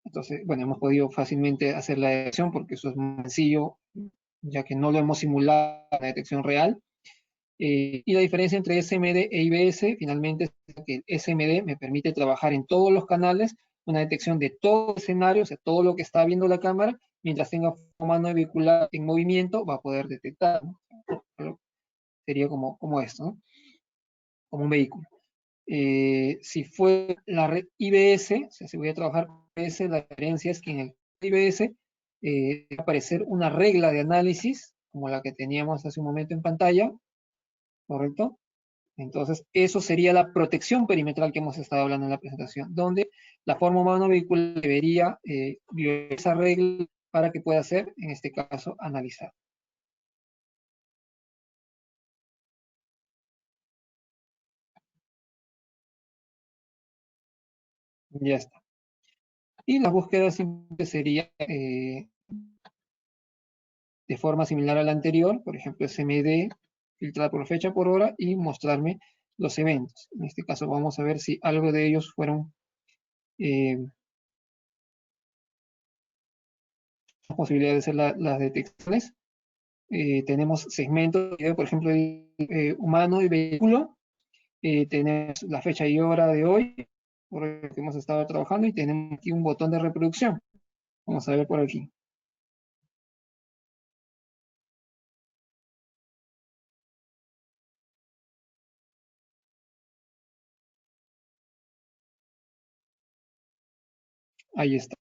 Entonces, bueno, hemos podido fácilmente hacer la detección porque eso es más sencillo, ya que no lo hemos simulado la detección real. Y la diferencia entre SMD e IBS, finalmente, es que el SMD me permite trabajar en todos los canales, una detección de todo el escenario, o sea, todo lo que está viendo la cámara, mientras tenga mano vehicular en movimiento, va a poder detectar, ¿no? Sería como esto, ¿no? Como un vehículo. Si fue la red IBS, o sea, si voy a trabajar con IBS, la diferencia es que en el IBS va a aparecer una regla de análisis, como la que teníamos hace un momento en pantalla, ¿correcto? Entonces, eso sería la protección perimetral que hemos estado hablando en la presentación, donde la forma humano vehicular debería violar esa regla para que pueda ser, en este caso, analizar. Ya está. Y la búsqueda simple sería de forma similar a la anterior, por ejemplo, SMD, filtrar por fecha por hora y mostrarme los eventos. En este caso vamos a ver si algo de ellos fueron posibilidades de hacer las detecciones. Tenemos segmentos, por ejemplo, humano y vehículo. Tenemos la fecha y hora de hoy, por el que hemos estado trabajando, y tenemos aquí un botón de reproducción. Vamos a ver por aquí. Ahí está.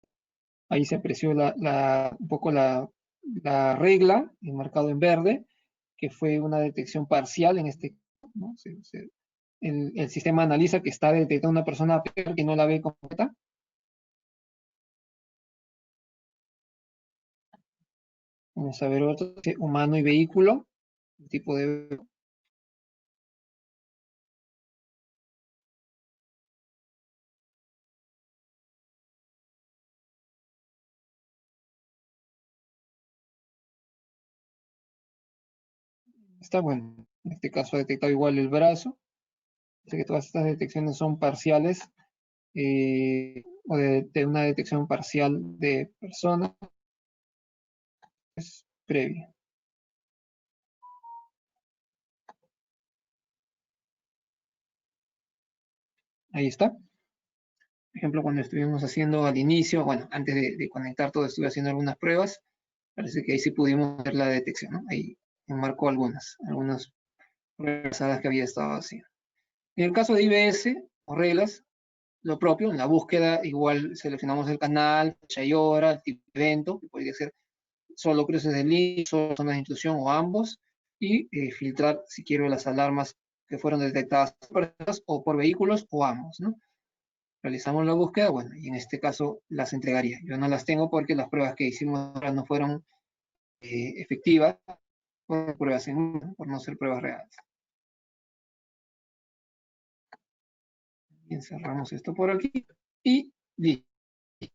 Ahí se apreció un poco la regla, marcado en verde, que fue una detección parcial en este caso, ¿no? El sistema analiza que está detectando una persona que no la ve completa. Vamos a ver otro, humano y vehículo, el tipo de... Está bueno. En este caso ha detectado igual el brazo. Sé que todas estas detecciones son parciales o de una detección parcial de persona es previa. Ahí está. Por ejemplo, cuando estuvimos haciendo al inicio, bueno, antes de conectar todo, estuve haciendo algunas pruebas. Parece que ahí sí pudimos ver la detección, ¿no? Ahí marcó algunas pruebas que había estado haciendo. En el caso de IBS o reglas, lo propio, en la búsqueda igual seleccionamos el canal, fecha y hora, el tipo de evento, que podría ser solo cruces de línea, solo zonas de intrusión o ambos, y filtrar si quiero las alarmas que fueron detectadas por personas o por vehículos o ambos, ¿no? Realizamos la búsqueda, bueno, y en este caso las entregaría. Yo no las tengo porque las pruebas que hicimos no fueron efectivas, por pruebas por no ser pruebas reales. Bien, cerramos esto por aquí y listo.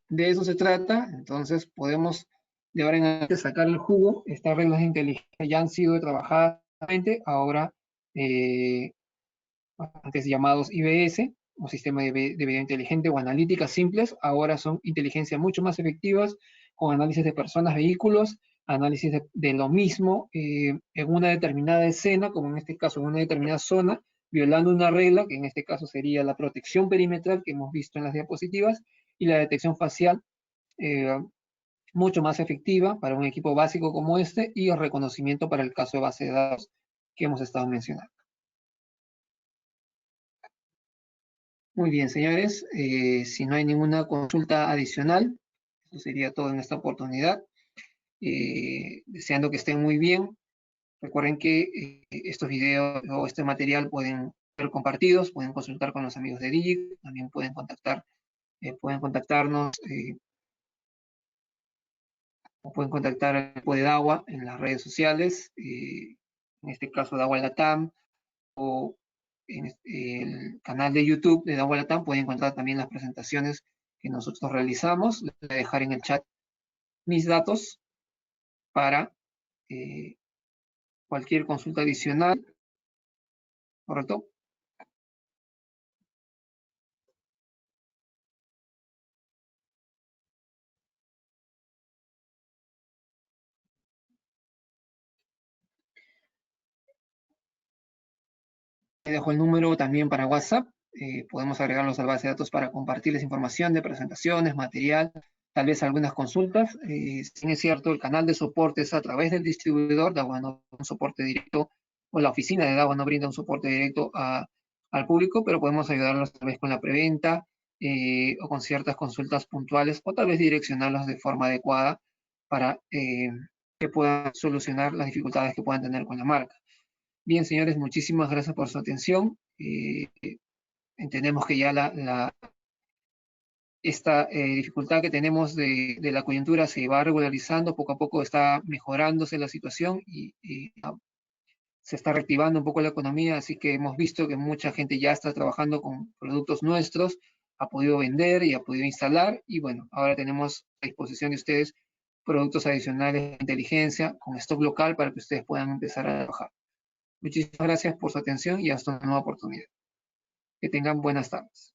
De eso se trata, entonces podemos de ahora en adelante sacar el jugo. Estas reglas de inteligencia ya han sido trabajadas ahora antes llamados IBS, o sistema de video inteligente o analíticas simples, ahora son inteligencias mucho más efectivas con análisis de personas, vehículos, análisis de lo mismo en una determinada escena, como en este caso en una determinada zona, violando una regla, que en este caso sería la protección perimetral que hemos visto en las diapositivas, y la detección facial eh, mucho más efectiva para un equipo básico como este, y el reconocimiento para el caso de base de datos que hemos estado mencionando. Muy bien, señores. Si no hay ninguna consulta adicional, eso sería todo en esta oportunidad. Deseando que estén muy bien. Recuerden que estos videos o este material pueden ser compartidos, pueden consultar con los amigos de DIG, también pueden contactarnos o pueden contactar al equipo de DAWA en las redes sociales, en este caso DAWA Latam, o en el canal de YouTube de DAWA Latam pueden encontrar también las presentaciones que nosotros realizamos. Les voy a dejar en el chat mis datos para cualquier consulta adicional, ¿correcto? Dejo el número también para WhatsApp. Podemos agregarlos a la base de datos para compartirles información de presentaciones, material, tal vez algunas consultas. Si es cierto, el canal de soporte es a través del distribuidor. DAWA no brinda un soporte directo, o la oficina de DAWA no brinda un soporte directo al público, pero podemos ayudarlos tal vez con la preventa o con ciertas consultas puntuales, o tal vez direccionarlos de forma adecuada para que puedan solucionar las dificultades que puedan tener con la marca. Bien, señores, muchísimas gracias por su atención. Entendemos que ya esta dificultad que tenemos de la coyuntura se va regularizando, poco a poco está mejorándose la situación y se está reactivando un poco la economía, así que hemos visto que mucha gente ya está trabajando con productos nuestros, ha podido vender y ha podido instalar, y bueno, ahora tenemos a disposición de ustedes productos adicionales de inteligencia con stock local para que ustedes puedan empezar a trabajar. Muchísimas gracias por su atención y hasta una nueva oportunidad. Que tengan buenas tardes.